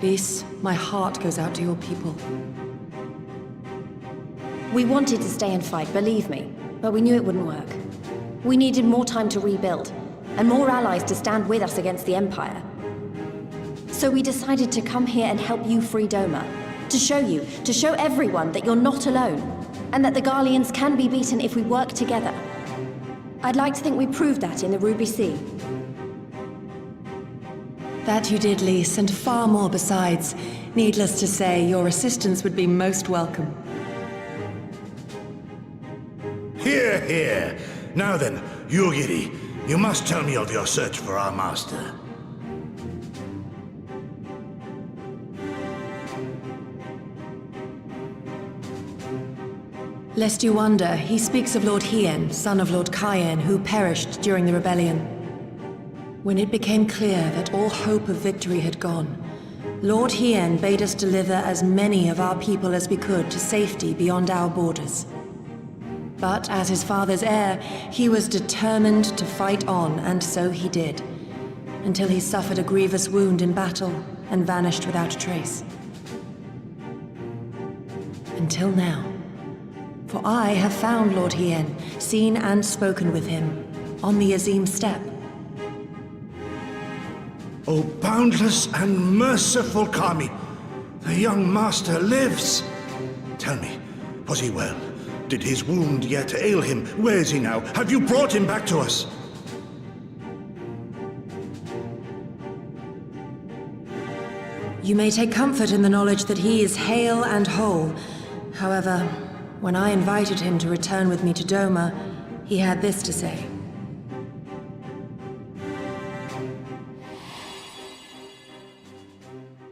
Lys, my heart goes out to your people. We wanted to stay and fight, believe me, but we knew it wouldn't work. We needed more time to rebuild, and more allies to stand with us against the Empire. So we decided to come here and help you free Doma. To show everyone that you're not alone, and that the Garleans can be beaten if we work together. I'd like to think we proved that in the Ruby Sea. That you did, Lys, and far more besides. Needless to say, your assistance would be most welcome. Hear, hear. Now then, Yugiri, you must tell me of your search for our master. Lest you wonder, he speaks of Lord Hien, son of Lord Cayenne, who perished during the rebellion. When it became clear that all hope of victory had gone, Lord Hien bade us deliver as many of our people as we could to safety beyond our borders. But as his father's heir, he was determined to fight on, and so he did, until he suffered a grievous wound in battle and vanished without a trace. Until now. For I have found Lord Hien, seen and spoken with him, on the Azim Steppe. O boundless and merciful Kami, the young master lives. Tell me, was he well? Did his wound yet ail him? Where is he now? Have you brought him back to us? You may take comfort in the knowledge that he is hale and whole. However, when I invited him to return with me to Doma, he had this to say.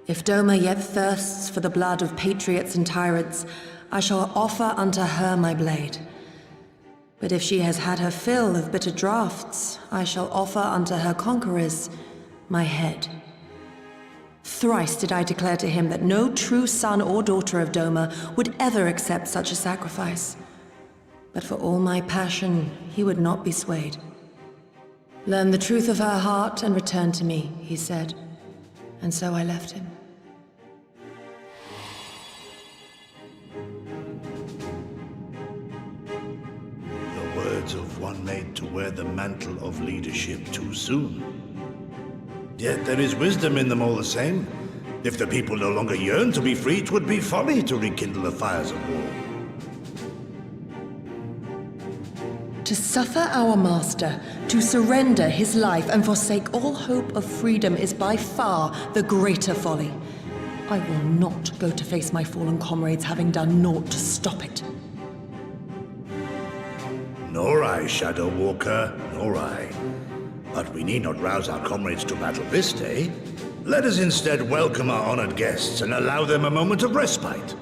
If Doma yet thirsts for the blood of patriots and tyrants, I shall offer unto her my blade. But if she has had her fill of bitter draughts, I shall offer unto her conquerors my head. Thrice did I declare to him that no true son or daughter of Doma would ever accept such a sacrifice. But for all my passion, he would not be swayed. Learn the truth of her heart and return to me, he said. And so I left him. The words of one made to wear the mantle of leadership too soon. Yet there is wisdom in them all the same. If the people no longer yearn to be free, it would be folly to rekindle the fires of war. To suffer our master, to surrender his life and forsake all hope of freedom is by far the greater folly. I will not go to face my fallen comrades having done naught to stop it. Nor I, Shadow Walker, nor I. But we need not rouse our comrades to battle this day. Let us instead welcome our honored guests and allow them a moment of respite.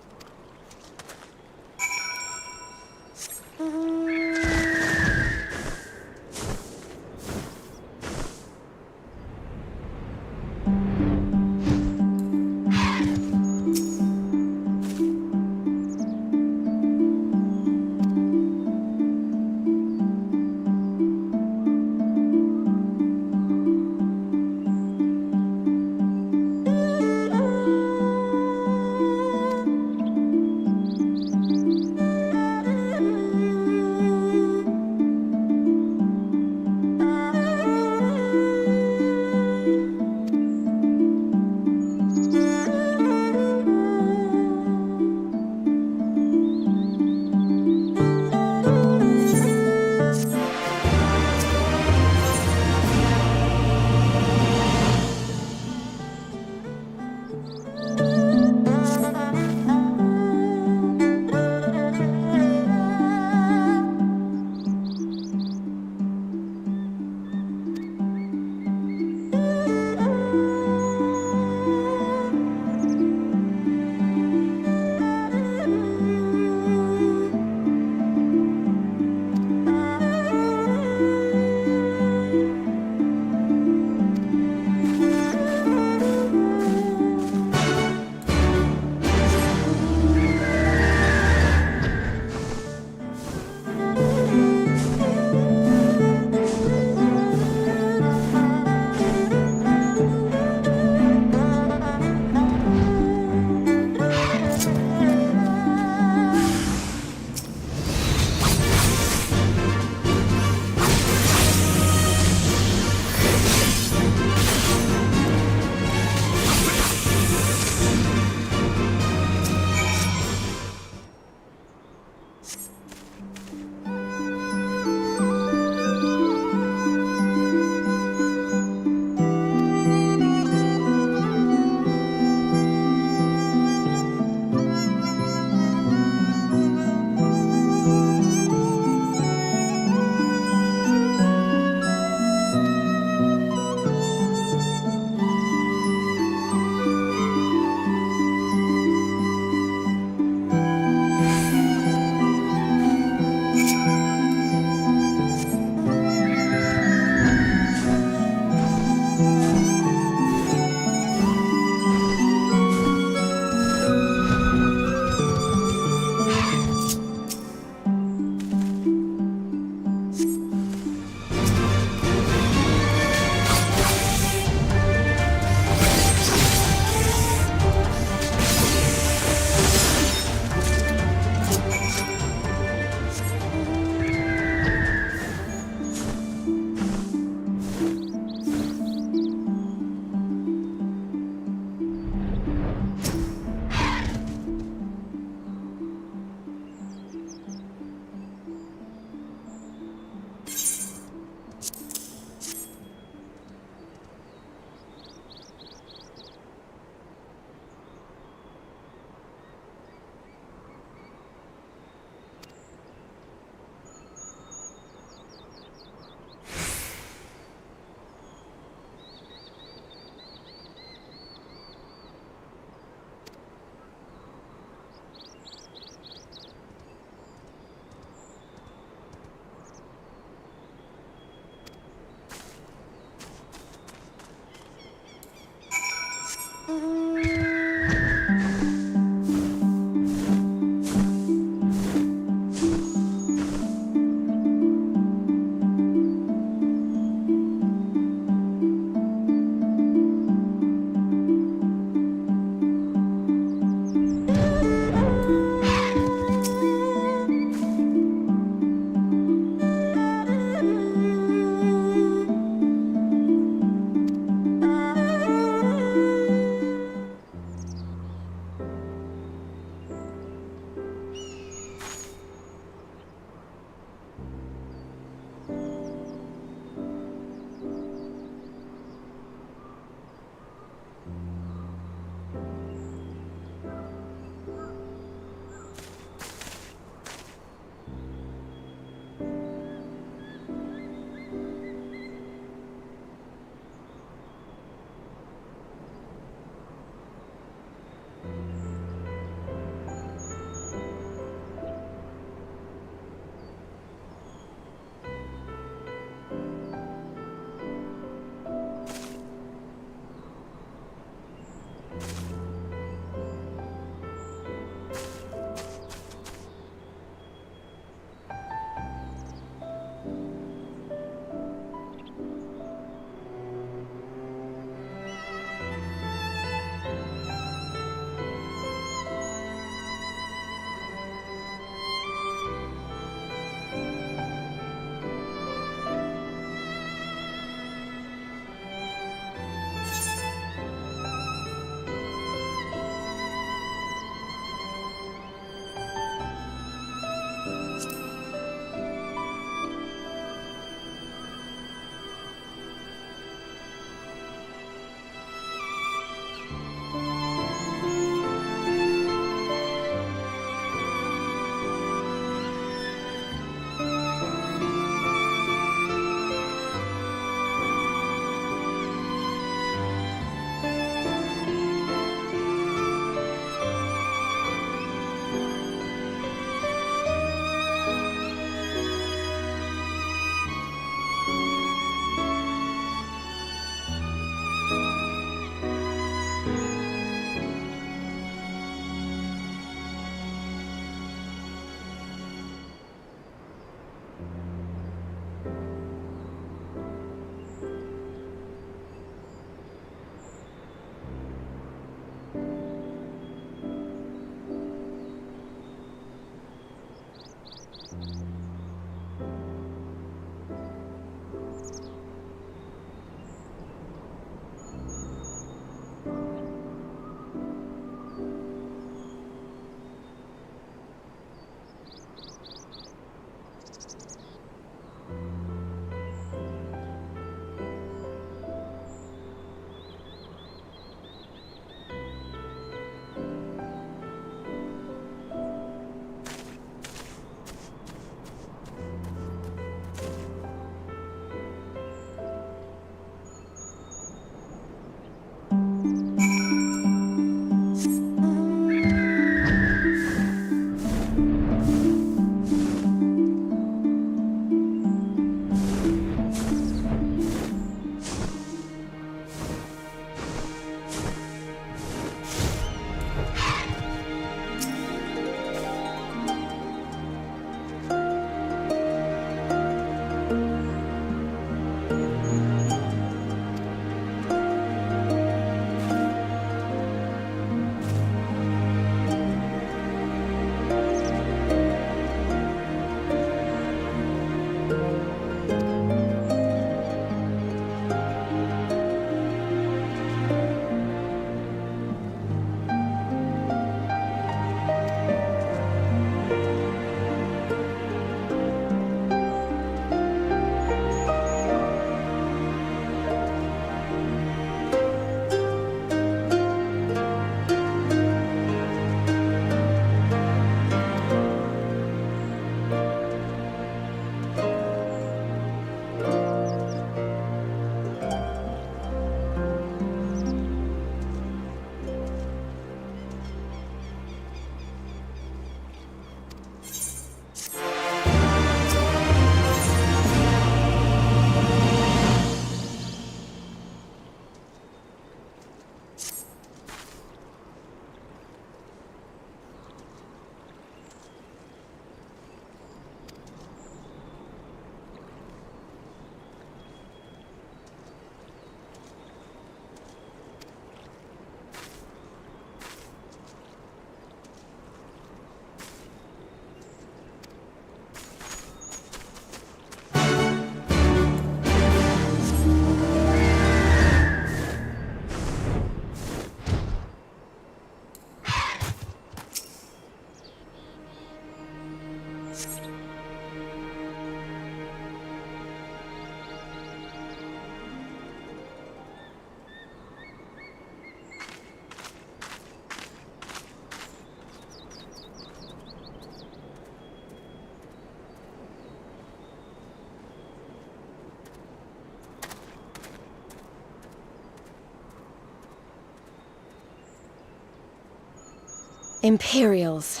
Imperials.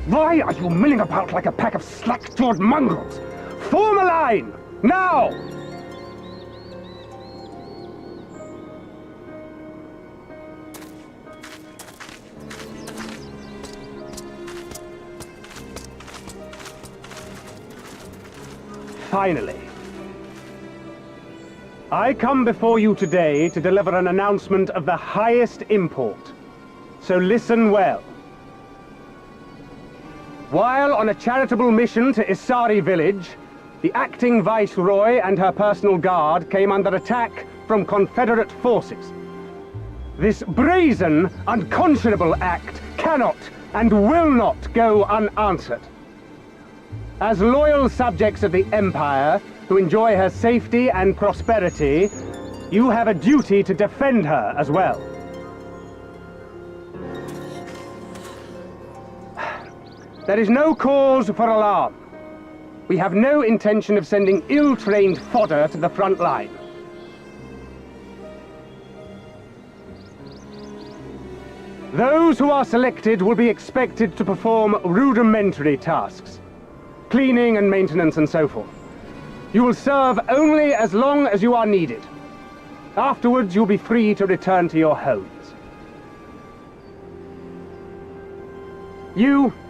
Why are you milling about like a pack of slack-jawed mongrels? Form a line! Now! Finally. I come before you today to deliver an announcement of the highest import. So listen well. While on a charitable mission to Isari village, the acting viceroy and her personal guard came under attack from Confederate forces. This brazen, unconscionable act cannot and will not go unanswered. As loyal subjects of the Empire, who enjoy her safety and prosperity, you have a duty to defend her as well. There is no cause for alarm. We have no intention of sending ill-trained fodder to the front line. Those who are selected will be expected to perform rudimentary tasks, cleaning and maintenance and so forth. You will serve only as long as you are needed. Afterwards, you'll be free to return to your homes.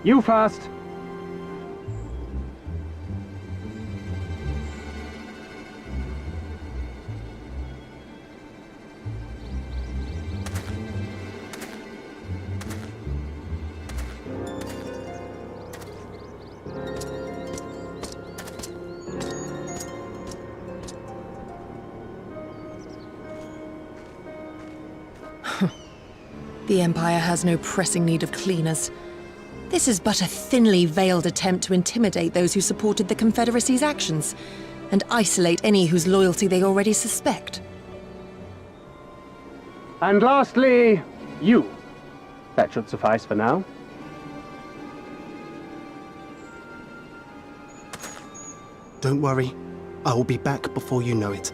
You first. The Empire has no pressing need of cleaners. This is but a thinly veiled attempt to intimidate those who supported the Confederacy's actions, and isolate any whose loyalty they already suspect. And lastly, you. That should suffice for now. Don't worry. I will be back before you know it.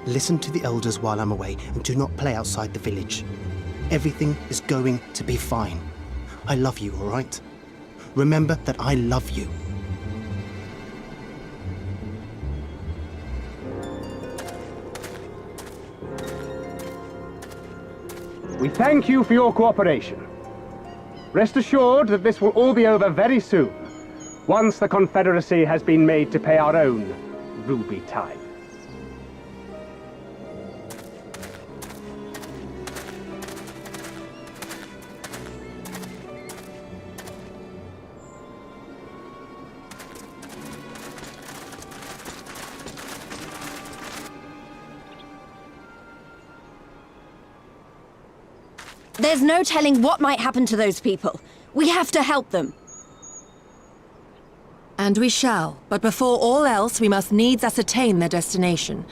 Listen to the elders while I'm away, and do not play outside the village. Everything is going to be fine. I love you, all right? Remember that I love you. We thank you for your cooperation. Rest assured that this will all be over very soon, once the Confederacy has been made to pay our own ruby tithe. There's no telling what might happen to those people. We have to help them. And we shall, but before all else, we must needs ascertain their destination.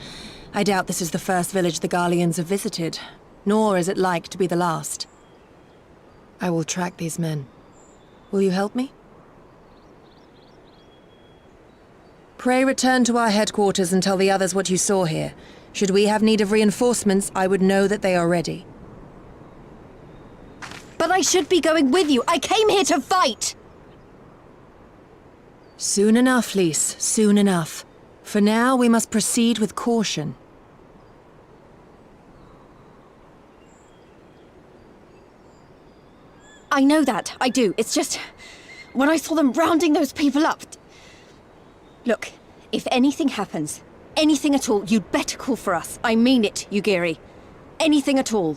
I doubt this is the first village the Garleans have visited, nor is it like to be the last. I will track these men. Will you help me? Pray return to our headquarters and tell the others what you saw here. Should we have need of reinforcements, I would know that they are ready. But I should be going with you. I came here to fight! Soon enough, Lys, soon enough. For now, we must proceed with caution. I know that, I do. It's just... when I saw them rounding those people up... Look, if anything happens, anything at all, you'd better call for us. I mean it, Yugiri. Anything at all.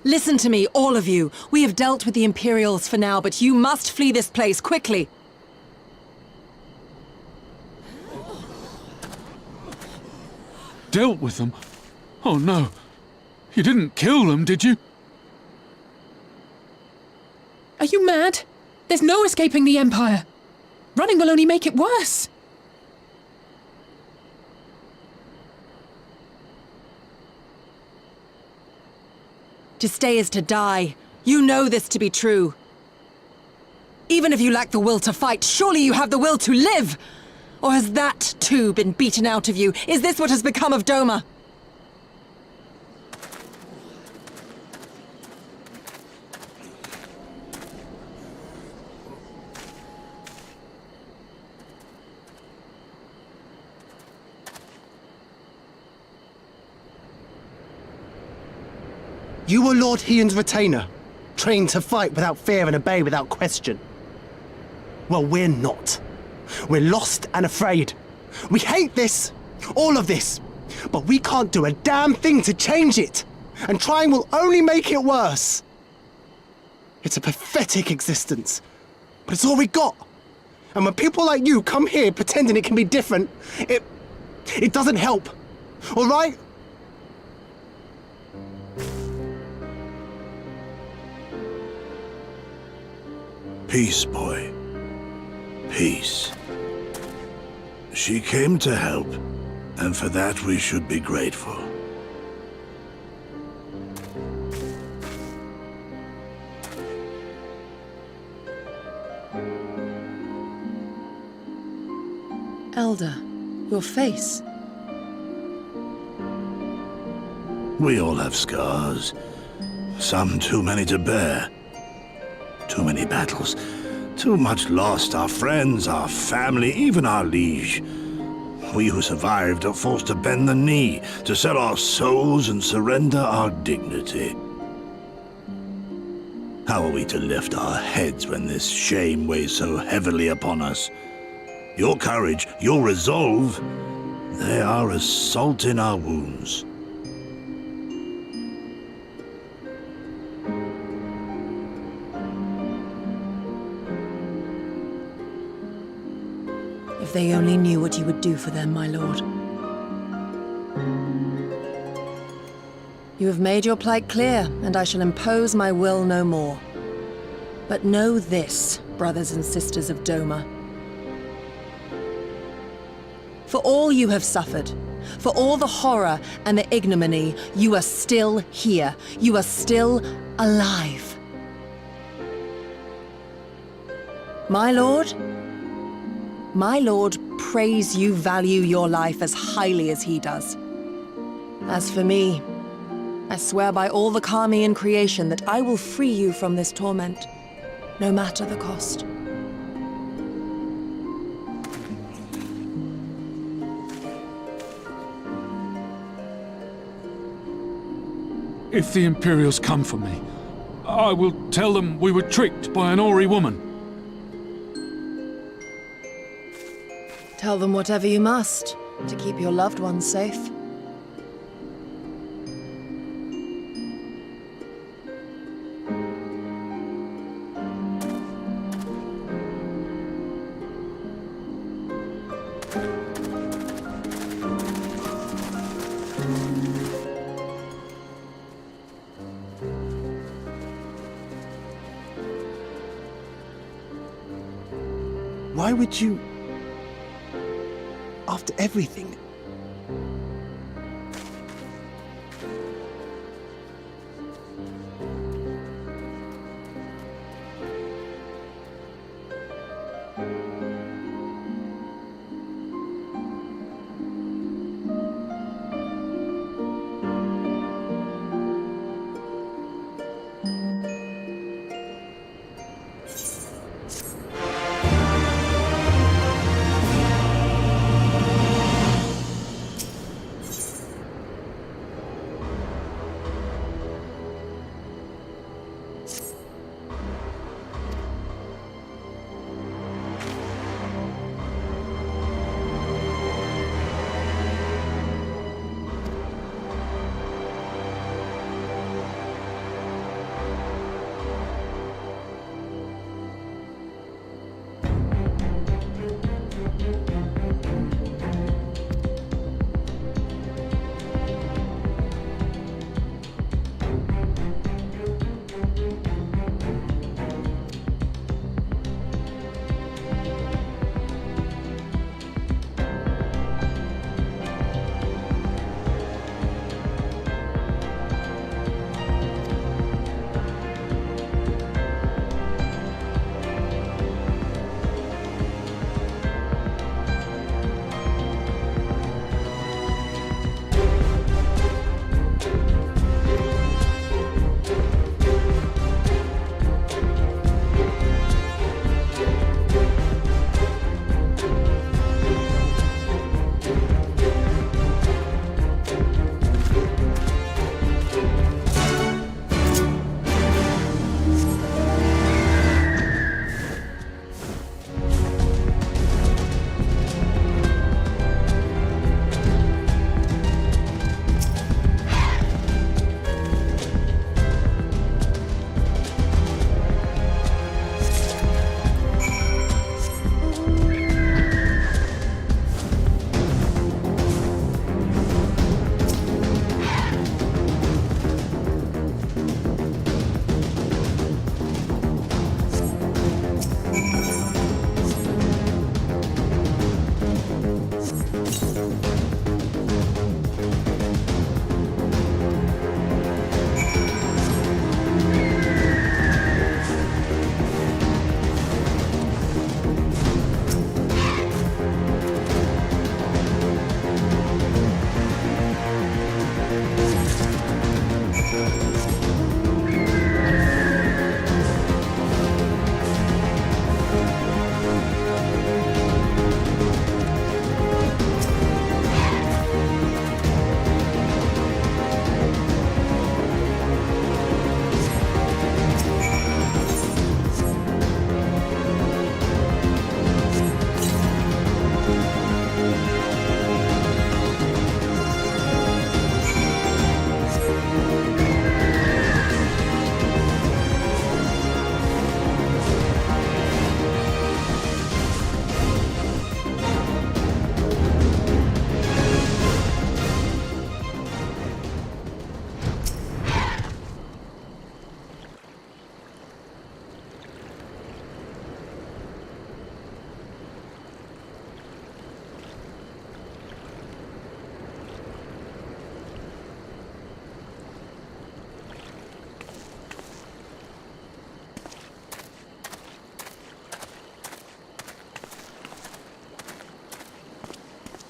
Listen to me, all of you. We have dealt with the Imperials for now, but you must flee this place, quickly. Dealt with them? Oh no. You didn't kill them, did you? Are you mad? There's no escaping the Empire. Running will only make it worse. To stay is to die. You know this to be true. Even if you lack the will to fight, surely you have the will to live! Or has that, too, been beaten out of you? Is this what has become of Doma? You were Lord Hien's retainer, trained to fight without fear and obey without question. Well, we're not. We're lost and afraid. We hate this, all of this, but we can't do a damn thing to change it, and trying will only make it worse. It's a pathetic existence, but it's all we got. And when people like you come here pretending it can be different, it doesn't help, all right? Peace, boy. Peace. She came to help, and for that we should be grateful. Elder, your face. We all have scars. Some too many to bear. Too many battles. Too much lost. Our friends, our family, even our liege. We who survived are forced to bend the knee, to sell our souls and surrender our dignity. How are we to lift our heads when this shame weighs so heavily upon us? Your courage, your resolve, they are as salt in our wounds. If they only knew what you would do for them, my lord. You have made your plight clear, and I shall impose my will no more. But know this, brothers and sisters of Doma. For all you have suffered, for all the horror and the ignominy, you are still here. You are still alive. My lord prays you value your life as highly as he does. As for me, I swear by all the Kami in creation that I will free you from this torment, no matter the cost. If the Imperials come for me, I will tell them we were tricked by an Ori woman. Tell them whatever you must, to keep your loved ones safe. Why would you... After everything...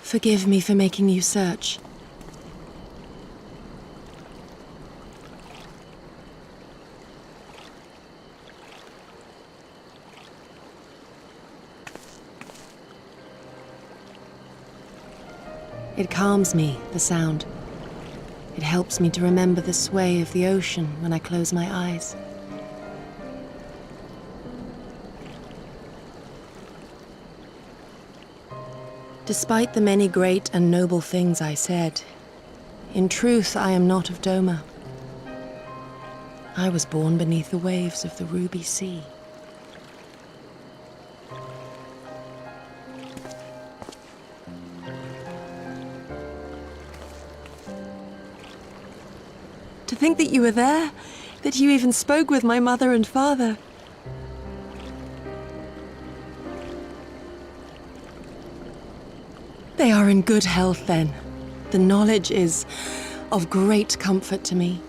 Forgive me for making you search. It calms me, the sound. It helps me to remember the sway of the ocean when I close my eyes. Despite the many great and noble things I said, in truth I am not of Doma. I was born beneath the waves of the Ruby Sea. To think that you were there, that you even spoke with my mother and father. They are in good health, then. The knowledge is of great comfort to me.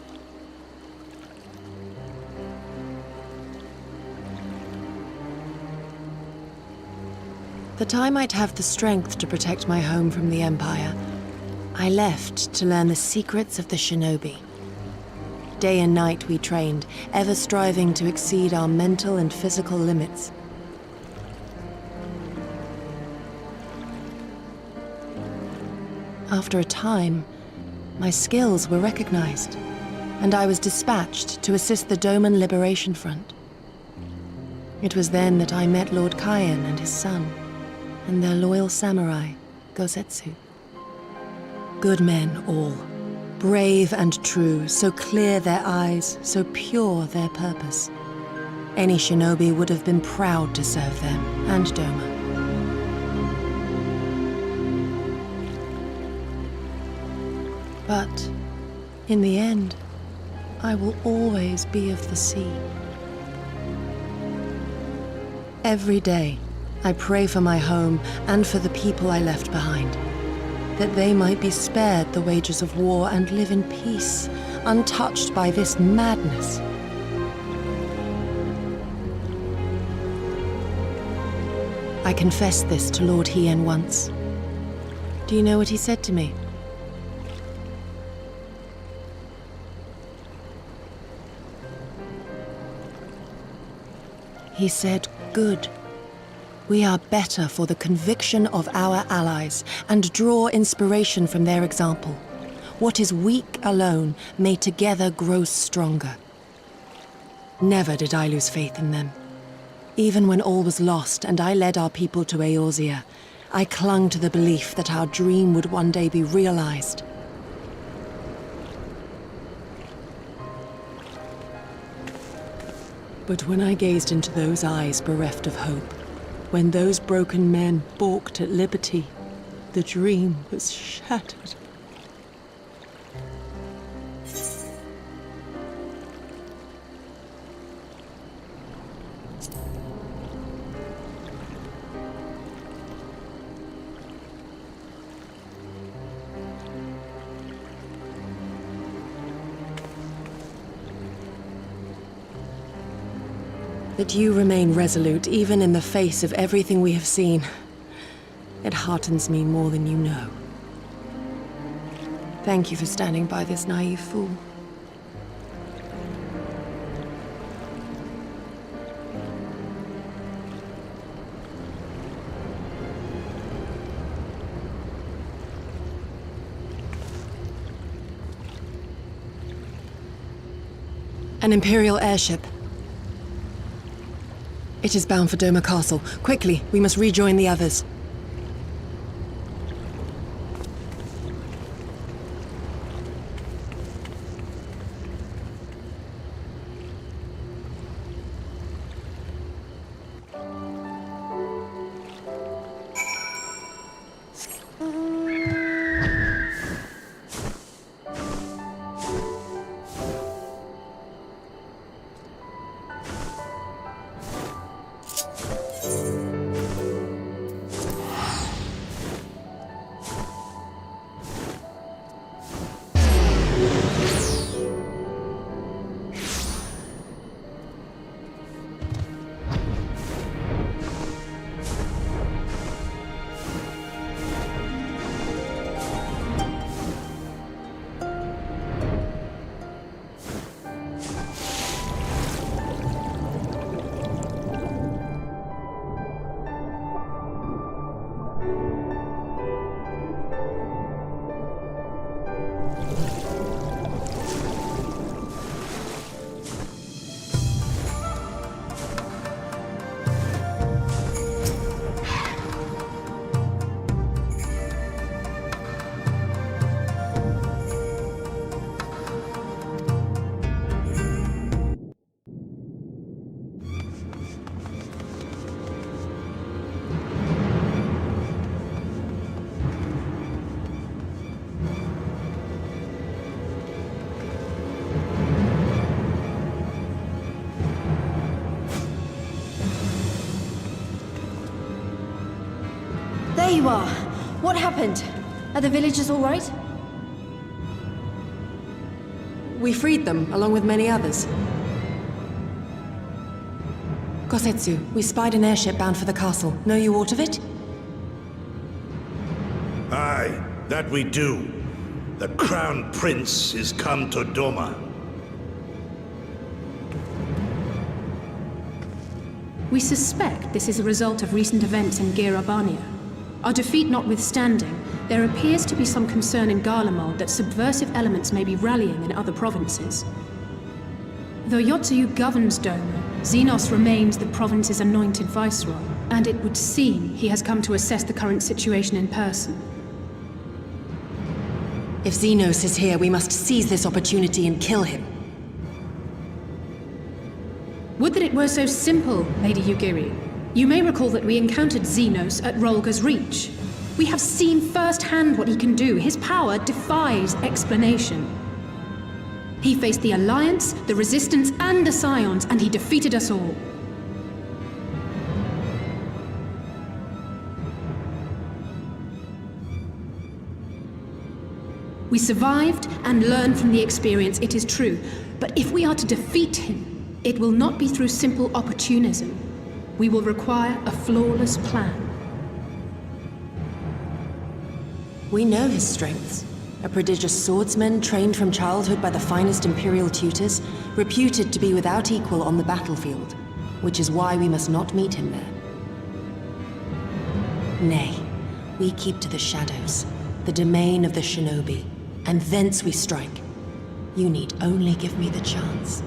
That I might have the strength to protect my home from the Empire, I left to learn the secrets of the shinobi. Day and night we trained, ever striving to exceed our mental and physical limits. After a time, my skills were recognized, and I was dispatched to assist the Doman Liberation Front. It was then that I met Lord Kayan and his son, and their loyal samurai, Gosetsu. Good men all. Brave and true, so clear their eyes, so pure their purpose. Any shinobi would have been proud to serve them and Doma. But in the end, I will always be of the sea. Every day, I pray for my home and for the people I left behind, that they might be spared the wages of war and live in peace, untouched by this madness. I confessed this to Lord Hien once. Do you know what he said to me? He said, "Good. We are better for the conviction of our allies and draw inspiration from their example. What is weak alone may together grow stronger." Never did I lose faith in them. Even when all was lost and I led our people to Eorzea, I clung to the belief that our dream would one day be realized. But when I gazed into those eyes bereft of hope, when those broken men balked at liberty, the dream was shattered. That you remain resolute even in the face of everything we have seen. It heartens me more than you know. Thank you for standing by this naive fool. An Imperial airship. It is bound for Doma Castle. Quickly, we must rejoin the others. you are. What happened? Are the villagers all right? We freed them, along with many others. Kosetsu, we spied an airship bound for the castle. Know you aught of it? Aye, that we do. The Crown Prince is come to Doma. We suspect this is a result of recent events in Girabania. Our defeat notwithstanding, there appears to be some concern in Garlemald that subversive elements may be rallying in other provinces. Though Yotsuyu governs Doma, Xenos remains the province's anointed viceroy, and it would seem he has come to assess the current situation in person. If Xenos is here, we must seize this opportunity and kill him. Would that it were so simple, Lady Yugiri. You may recall that we encountered Xenos at Rolga's Reach. We have seen firsthand what he can do. His power defies explanation. He faced the Alliance, the Resistance, and the Scions, and he defeated us all. We survived and learned from the experience, it is true. But if we are to defeat him, it will not be through simple opportunism. We will require a flawless plan. We know his strengths. A prodigious swordsman trained from childhood by the finest Imperial tutors, reputed to be without equal on the battlefield, which is why we must not meet him there. Nay, we keep to the shadows, the domain of the shinobi, and thence we strike. You need only give me the chance.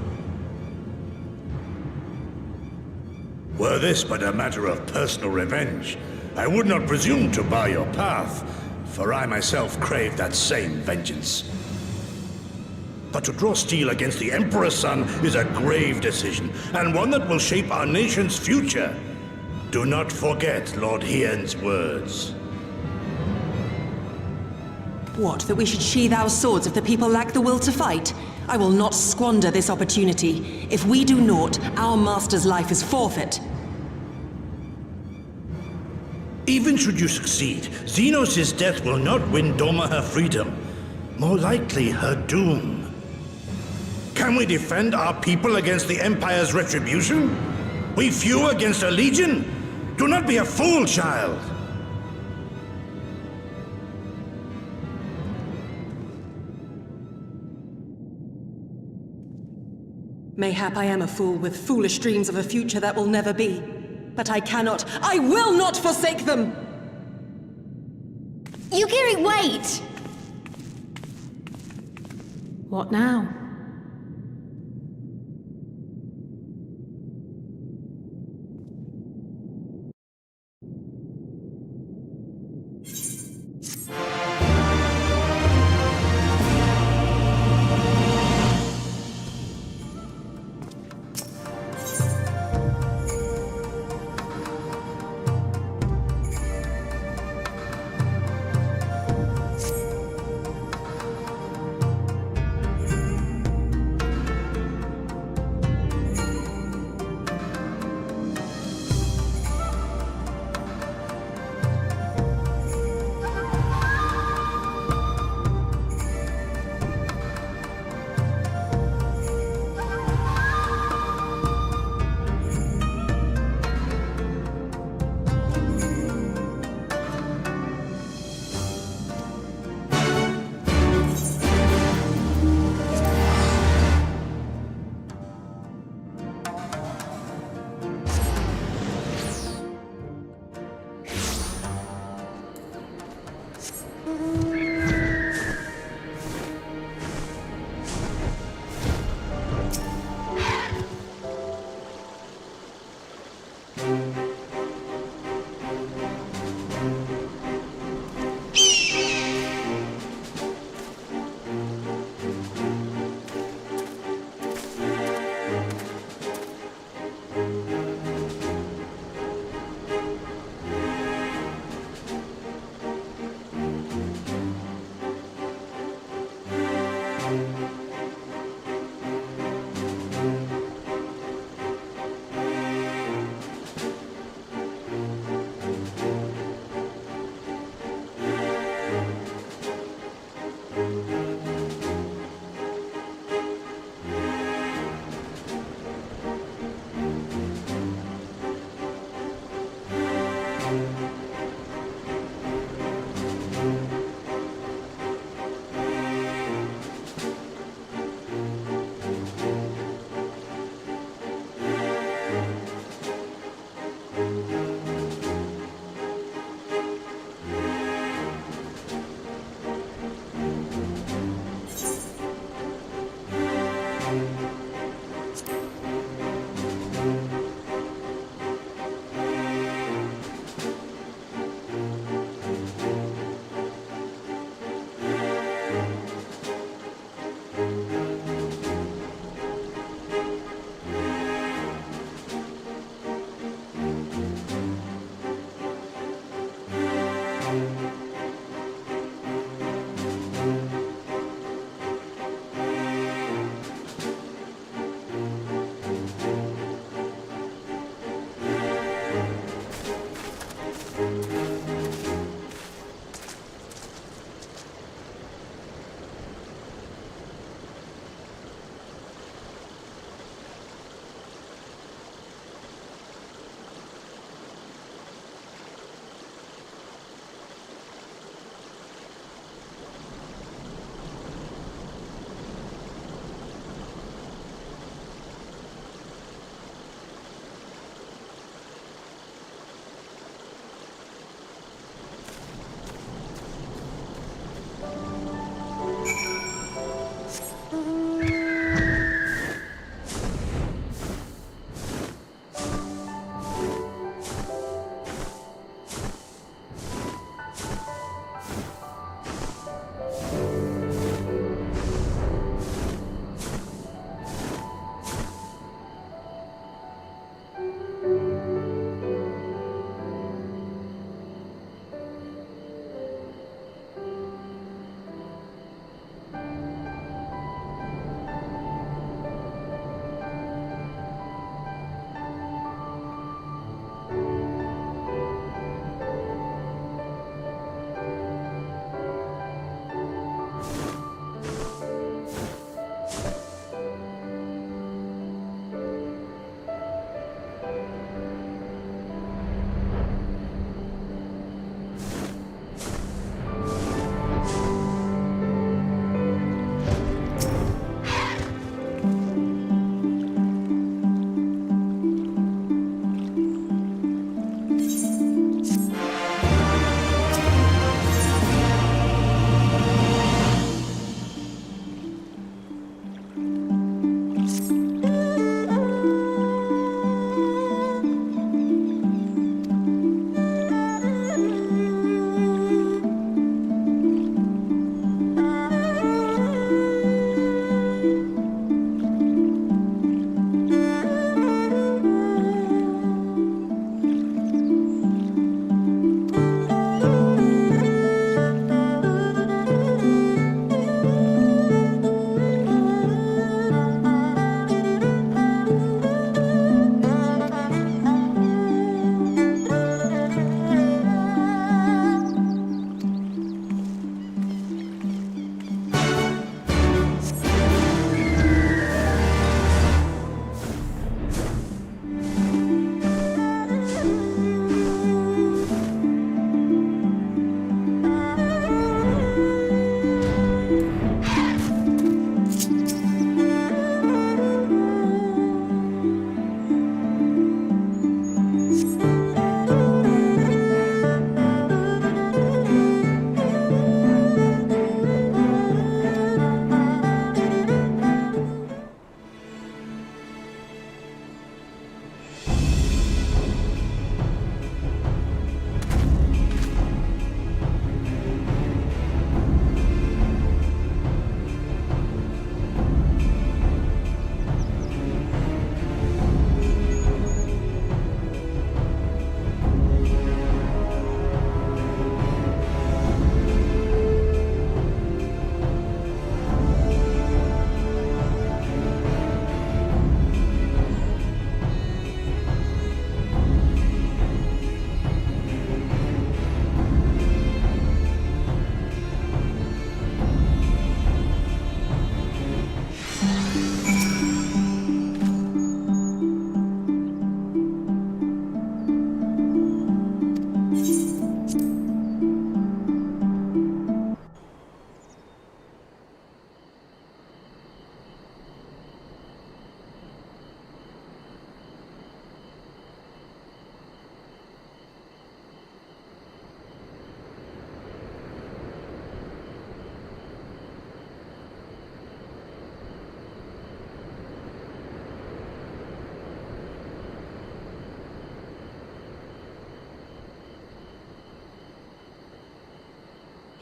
Were this but a matter of personal revenge, I would not presume to bar your path, for I myself crave that same vengeance. But to draw steel against the Emperor's son is a grave decision, and one that will shape our nation's future. Do not forget Lord Hien's words. What, that we should sheathe our swords if the people lack the will to fight? I will not squander this opportunity. If we do naught, our master's life is forfeit. Even should you succeed, Xenos' death will not win Doma her freedom. More likely, her doom. Can we defend our people against the Empire's retribution? We few against a legion? Do not be a fool, child! Mayhap I am a fool with foolish dreams of a future that will never be. But I will not forsake them! Yugiri, wait! What now?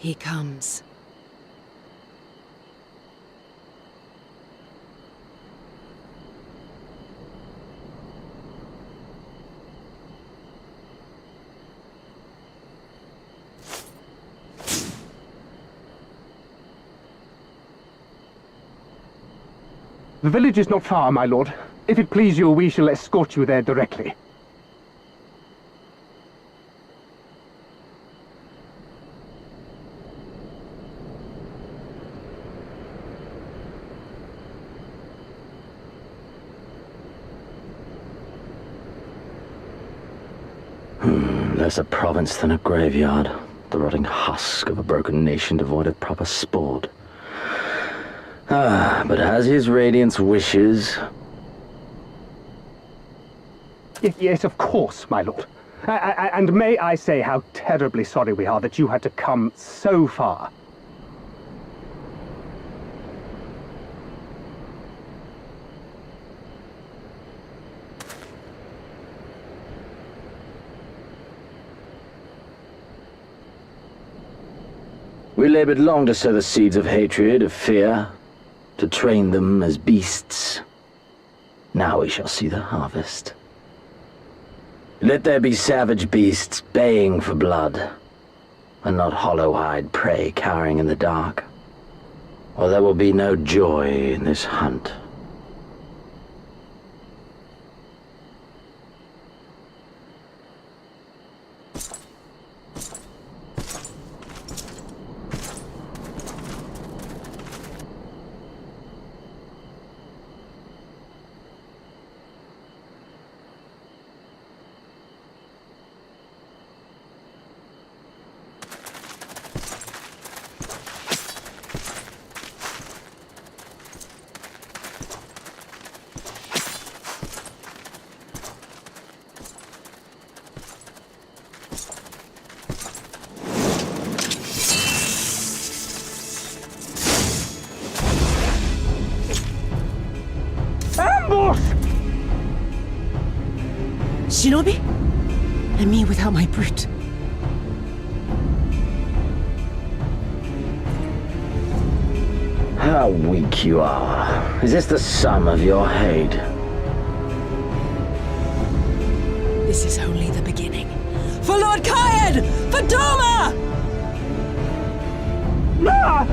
He comes. The village is not far, my lord. If it please you, we shall escort you there directly. Less a province than a graveyard. The rotting husk of a broken nation devoid of proper sport. But as his radiance wishes... Yes, of course, my lord. And may I say how terribly sorry we are that you had to come so far. We labored long to sow the seeds of hatred, of fear, to train them as beasts. Now we shall see the harvest. Let there be savage beasts baying for blood, and not hollow-eyed prey cowering in the dark, or there will be no joy in this hunt. Shinobi? And me without my brute. How weak you are. Is this the sum of your hate? This is only the beginning. For Lord Kayed! For Doma! Ah!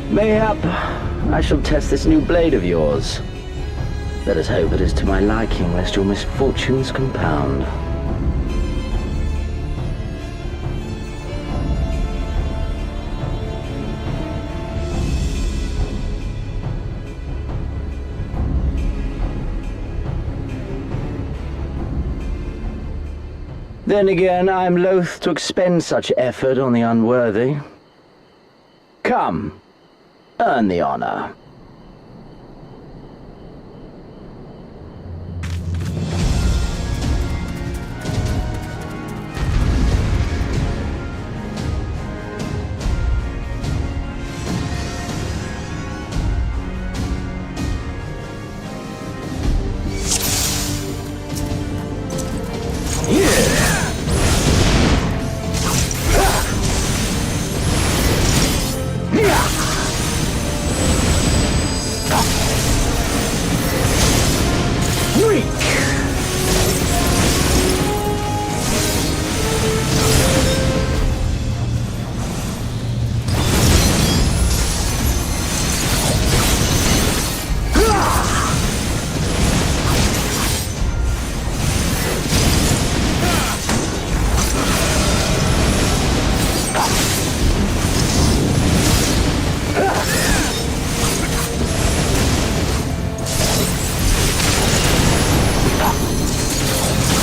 Mayhap I shall test this new blade of yours. Let us hope it is to my liking, lest your misfortunes compound. Then again, I am loath to expend such effort on the unworthy. Come, earn the honor.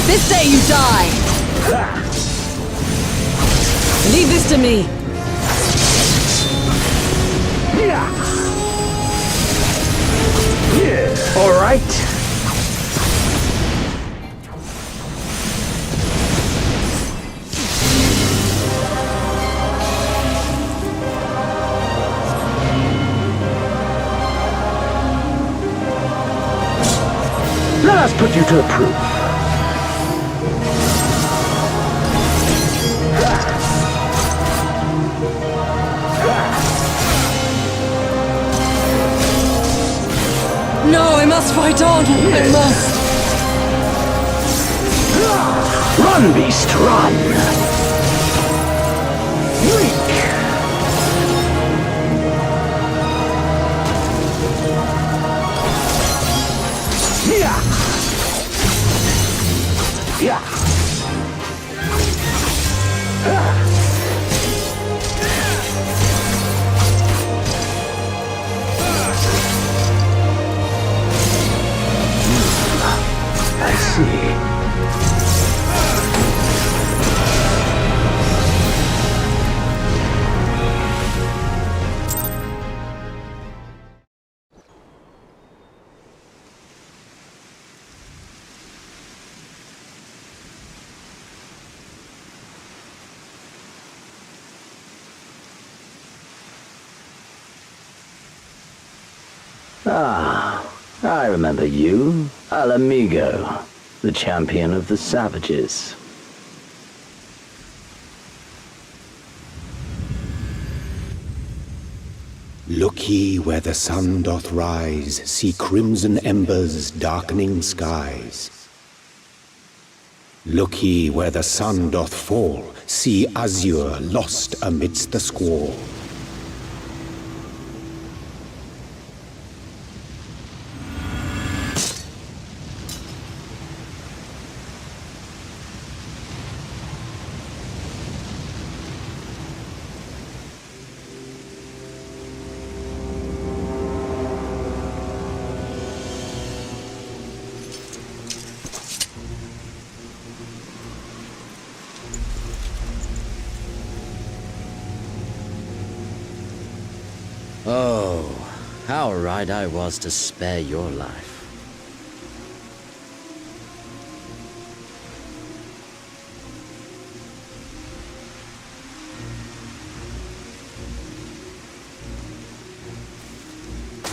This day you die! Leave this to me! All right. Let us put you to the proof. No, I must fight on. I must. Run, beast, run! Weak! Yeah! Yeah! I see. Ah, I remember you, Al Amigo, the champion of the savages. Look ye where the sun doth rise, see crimson embers darkening skies. Look ye where the sun doth fall, see azure lost amidst the squall. Oh, how right I was to spare your life.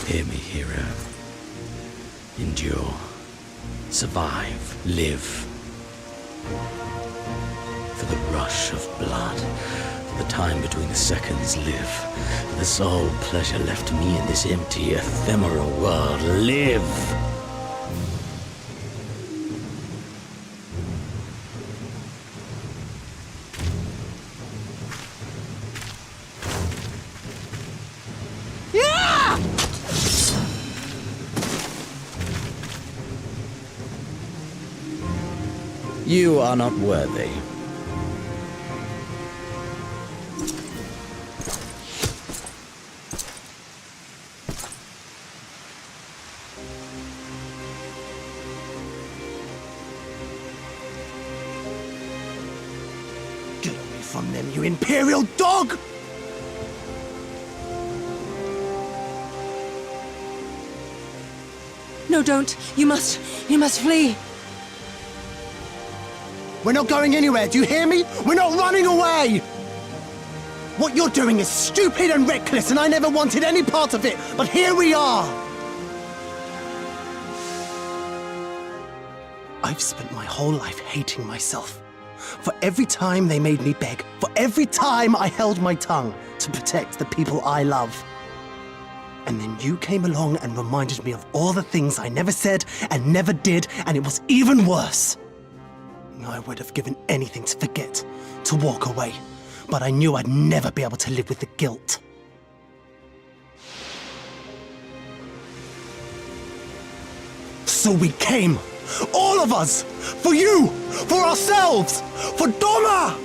Hear me, hero. Endure. Survive. Live. For the rush of blood. For the time between the seconds. Live. For the sole pleasure left me in this empty, ephemeral world. Live! You are not worthy. Get away from them, you Imperial dog! No, don't. You must flee. We're not going anywhere, do you hear me? We're not running away! What you're doing is stupid and reckless, and I never wanted any part of it, but here we are! I've spent my whole life hating myself. For every time they made me beg, for every time I held my tongue to protect the people I love. And then you came along and reminded me of all the things I never said and never did, and it was even worse. I would have given anything to forget, to walk away, but I knew I'd never be able to live with the guilt. So we came, all of us, for you, for ourselves, for Doma!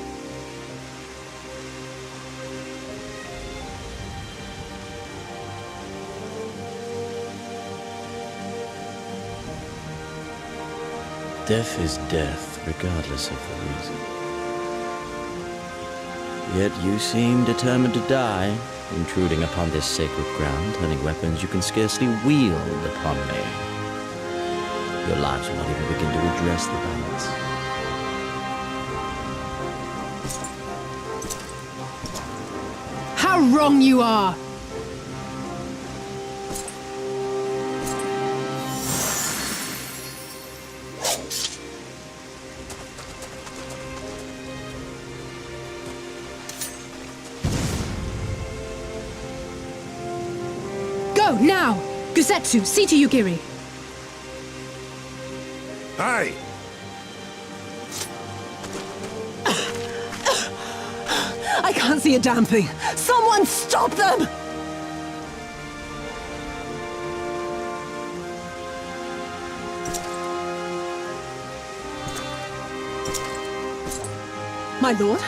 Death is death, regardless of the reason. Yet you seem determined to die, intruding upon this sacred ground, turning weapons you can scarcely wield upon me. Your lives will not even begin to address the balance. How wrong you are! Gosetsu, see to Yugiri. Aye. I can't see a damn thing. Someone stop them! My lord?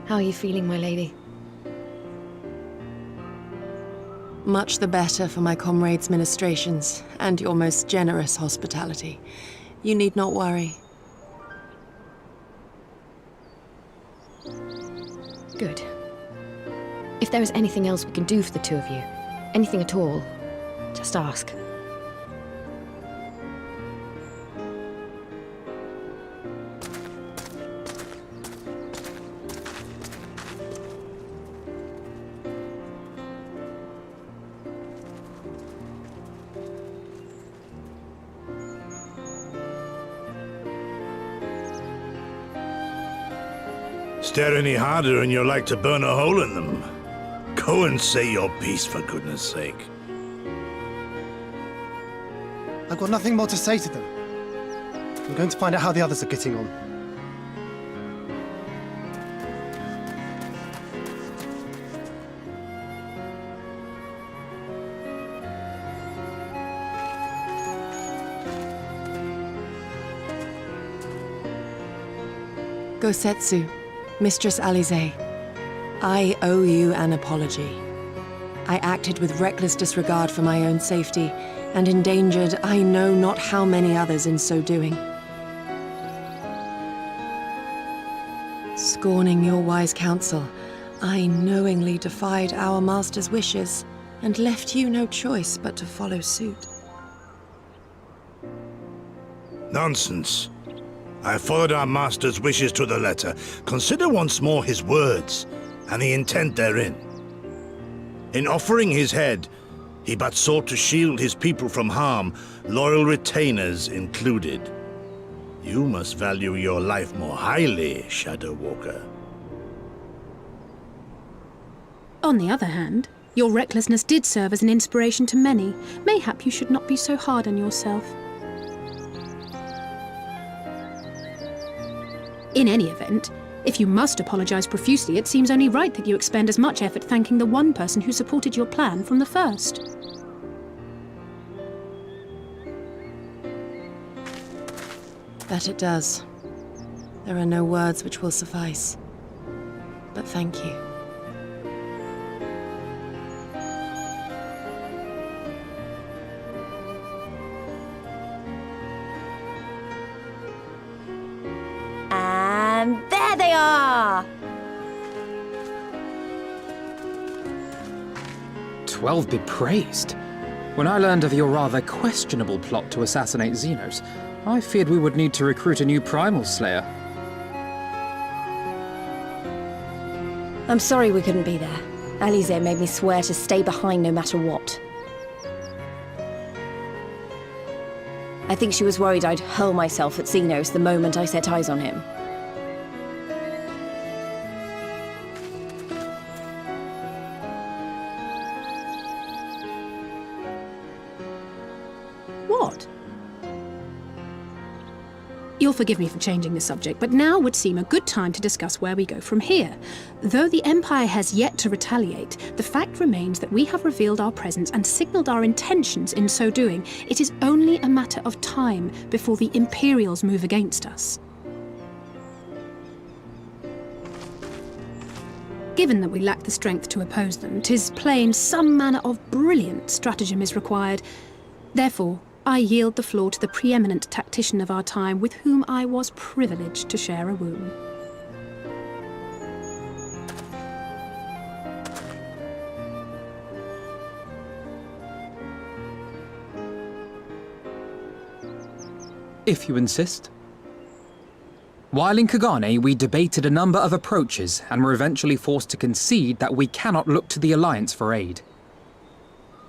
How are you feeling, my lady? Much the better for my comrades' ministrations and your most generous hospitality. You need not worry. Good. If there is anything else we can do for the two of you, anything at all, just ask. Stare any harder and you're like to burn a hole in them. Go and say your piece, for goodness sake. I've got nothing more to say to them. I'm going to find out how the others are getting on. Gosetsu, Mistress Alize, I owe you an apology. I acted with reckless disregard for my own safety, and endangered I know not how many others in so doing. Scorning your wise counsel, I knowingly defied our master's wishes, and left you no choice but to follow suit. Nonsense. I followed our master's wishes to the letter. Consider once more his words, and the intent therein. In offering his head, he but sought to shield his people from harm, loyal retainers included. You must value your life more highly, Shadow Walker. On the other hand, your recklessness did serve as an inspiration to many. Mayhap you should not be so hard on yourself. In any event, if you must apologize profusely, it seems only right that you expend as much effort thanking the one person who supported your plan from the first. That it does. There are no words which will suffice. But thank you. And there they are! 12 be praised. When I learned of your rather questionable plot to assassinate Xenos, I feared we would need to recruit a new Primal Slayer. I'm sorry we couldn't be there. Alize made me swear to stay behind no matter what. I think she was worried I'd hurl myself at Xenos the moment I set eyes on him. What? You'll forgive me for changing the subject, but now would seem a good time to discuss where we go from here. Though the Empire has yet to retaliate, the fact remains that we have revealed our presence and signaled our intentions in so doing. It is only a matter of time before the Imperials move against us. Given that we lack the strength to oppose them, 'tis plain some manner of brilliant stratagem is required. Therefore, I yield the floor to the preeminent tactician of our time, with whom I was privileged to share a room. If you insist. While in Kagane, we debated a number of approaches and were eventually forced to concede that we cannot look to the Alliance for aid.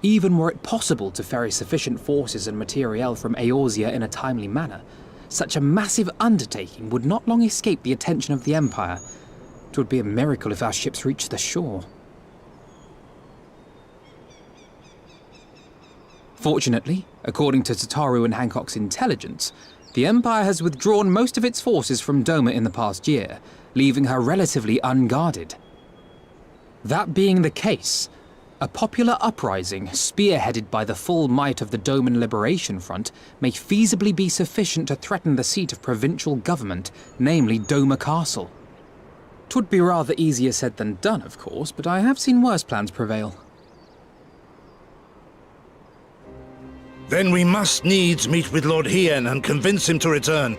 Even were it possible to ferry sufficient forces and materiel from Eorzea in a timely manner, such a massive undertaking would not long escape the attention of the Empire. It would be a miracle if our ships reached the shore. Fortunately, according to Tataru and Hancock's intelligence, the Empire has withdrawn most of its forces from Doma in the past year, leaving her relatively unguarded. That being the case, a popular uprising, spearheaded by the full might of the Doman Liberation Front, may feasibly be sufficient to threaten the seat of provincial government, namely Doma Castle. 'Twould be rather easier said than done, of course, but I have seen worse plans prevail. Then we must needs meet with Lord Hien and convince him to return,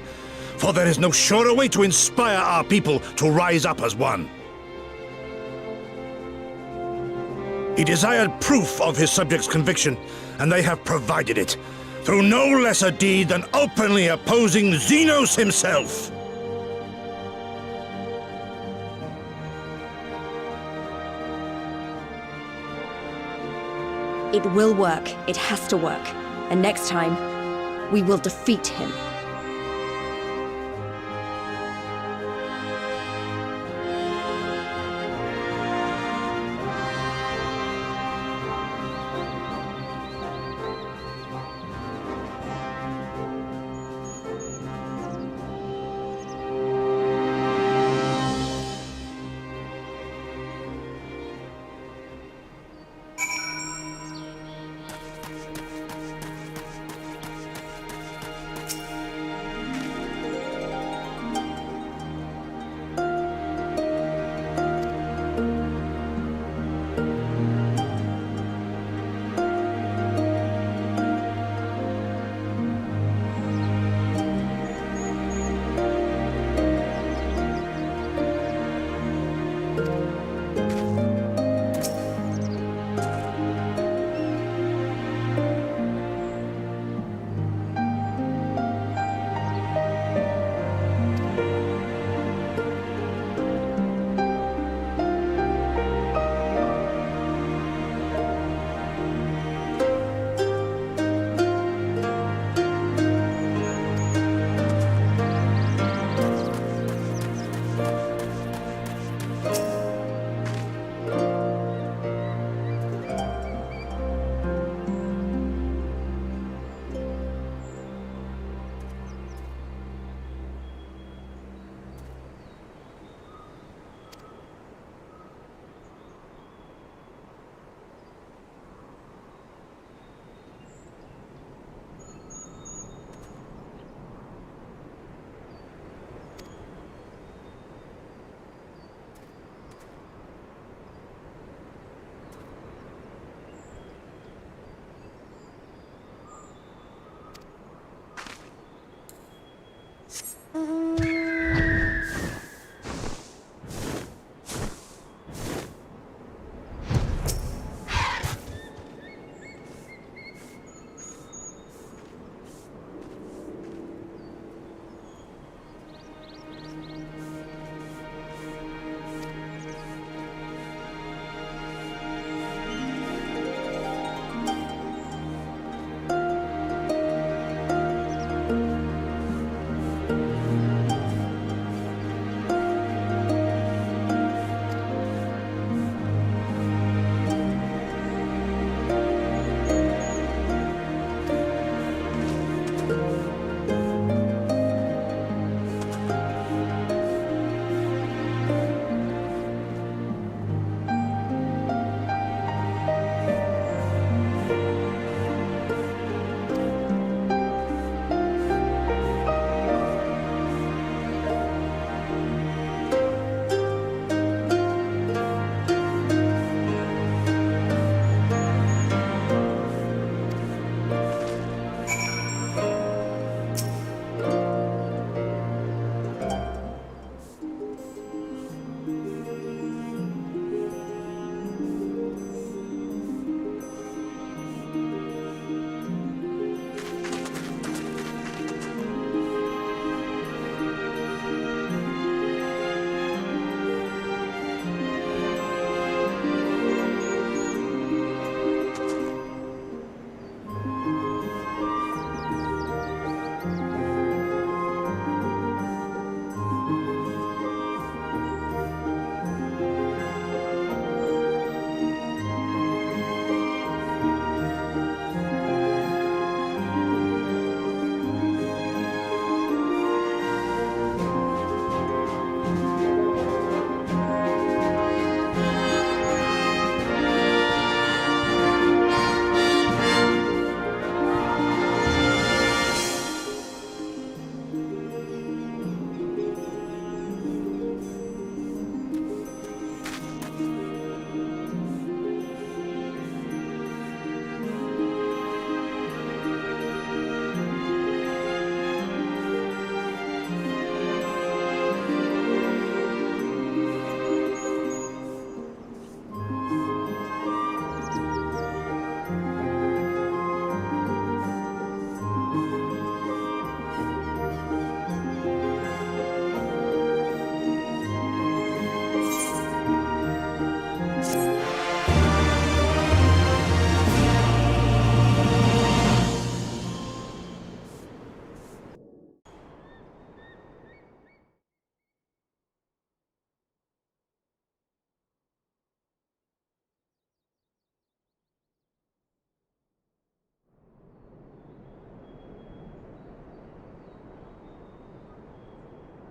for there is no surer way to inspire our people to rise up as one. He desired proof of his subjects' conviction, and they have provided it, through no less a deed than openly opposing Xenos himself. It will work. It has to work. And next time, we will defeat him.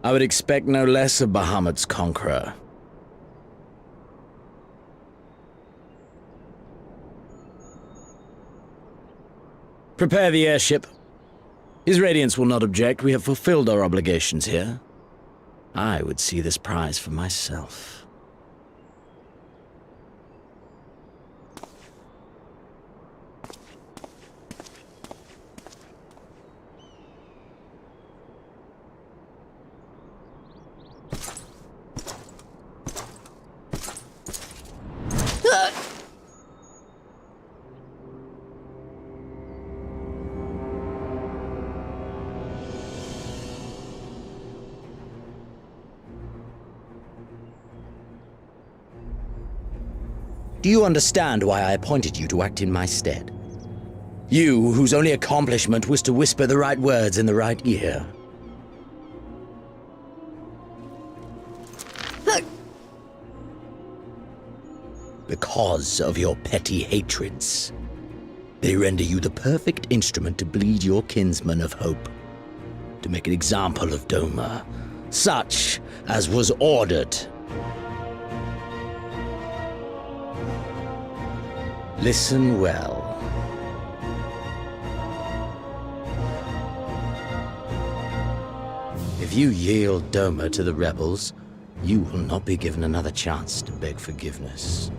I would expect no less of Bahamut's conqueror. Prepare the airship. His Radiance will not object. We have fulfilled our obligations here. I would see this prize for myself. Do you understand why I appointed you to act in my stead? You, whose only accomplishment was to whisper the right words in the right ear. Because of your petty hatreds. They render you the perfect instrument to bleed your kinsman of hope. To make an example of Doma, such as was ordered. Listen well. If you yield Doma to the rebels, you will not be given another chance to beg forgiveness.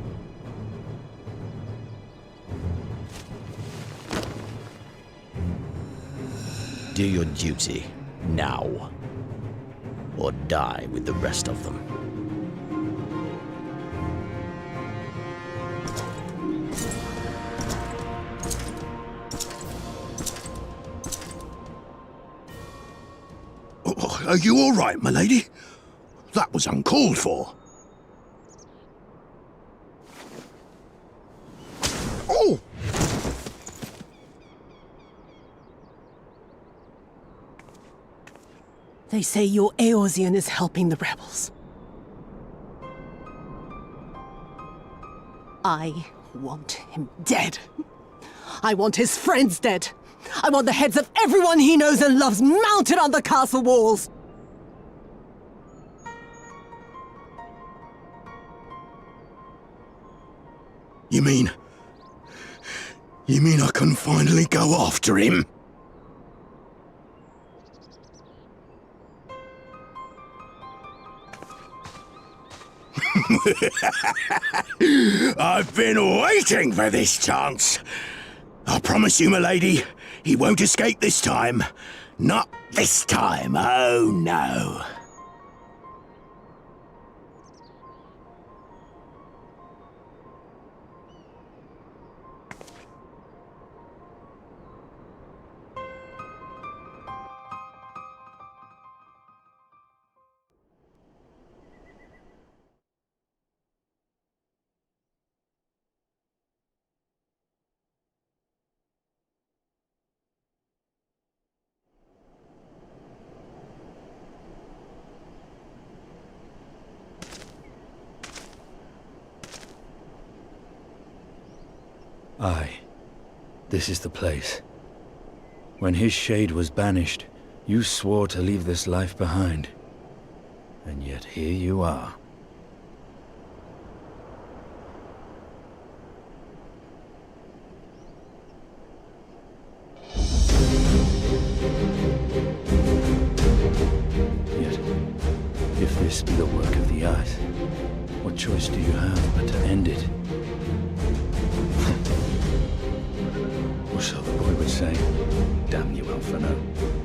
Do your duty, now. Or die with the rest of them. Are you all right, my lady? That was uncalled for. Oh! They say your Eorzean is helping the rebels. I want him dead. I want his friends dead. I want the heads of everyone he knows and loves mounted on the castle walls. You mean I can finally go after him? I've been waiting for this chance. I promise you, my lady, he won't escape this time. Not this time, oh no. Aye, this is the place. When his shade was banished, you swore to leave this life behind. And yet here you are. Yet, if this be the work of the Eyes, what choice do you have but to end it? Or so the boy would say. Damn you, Alphano.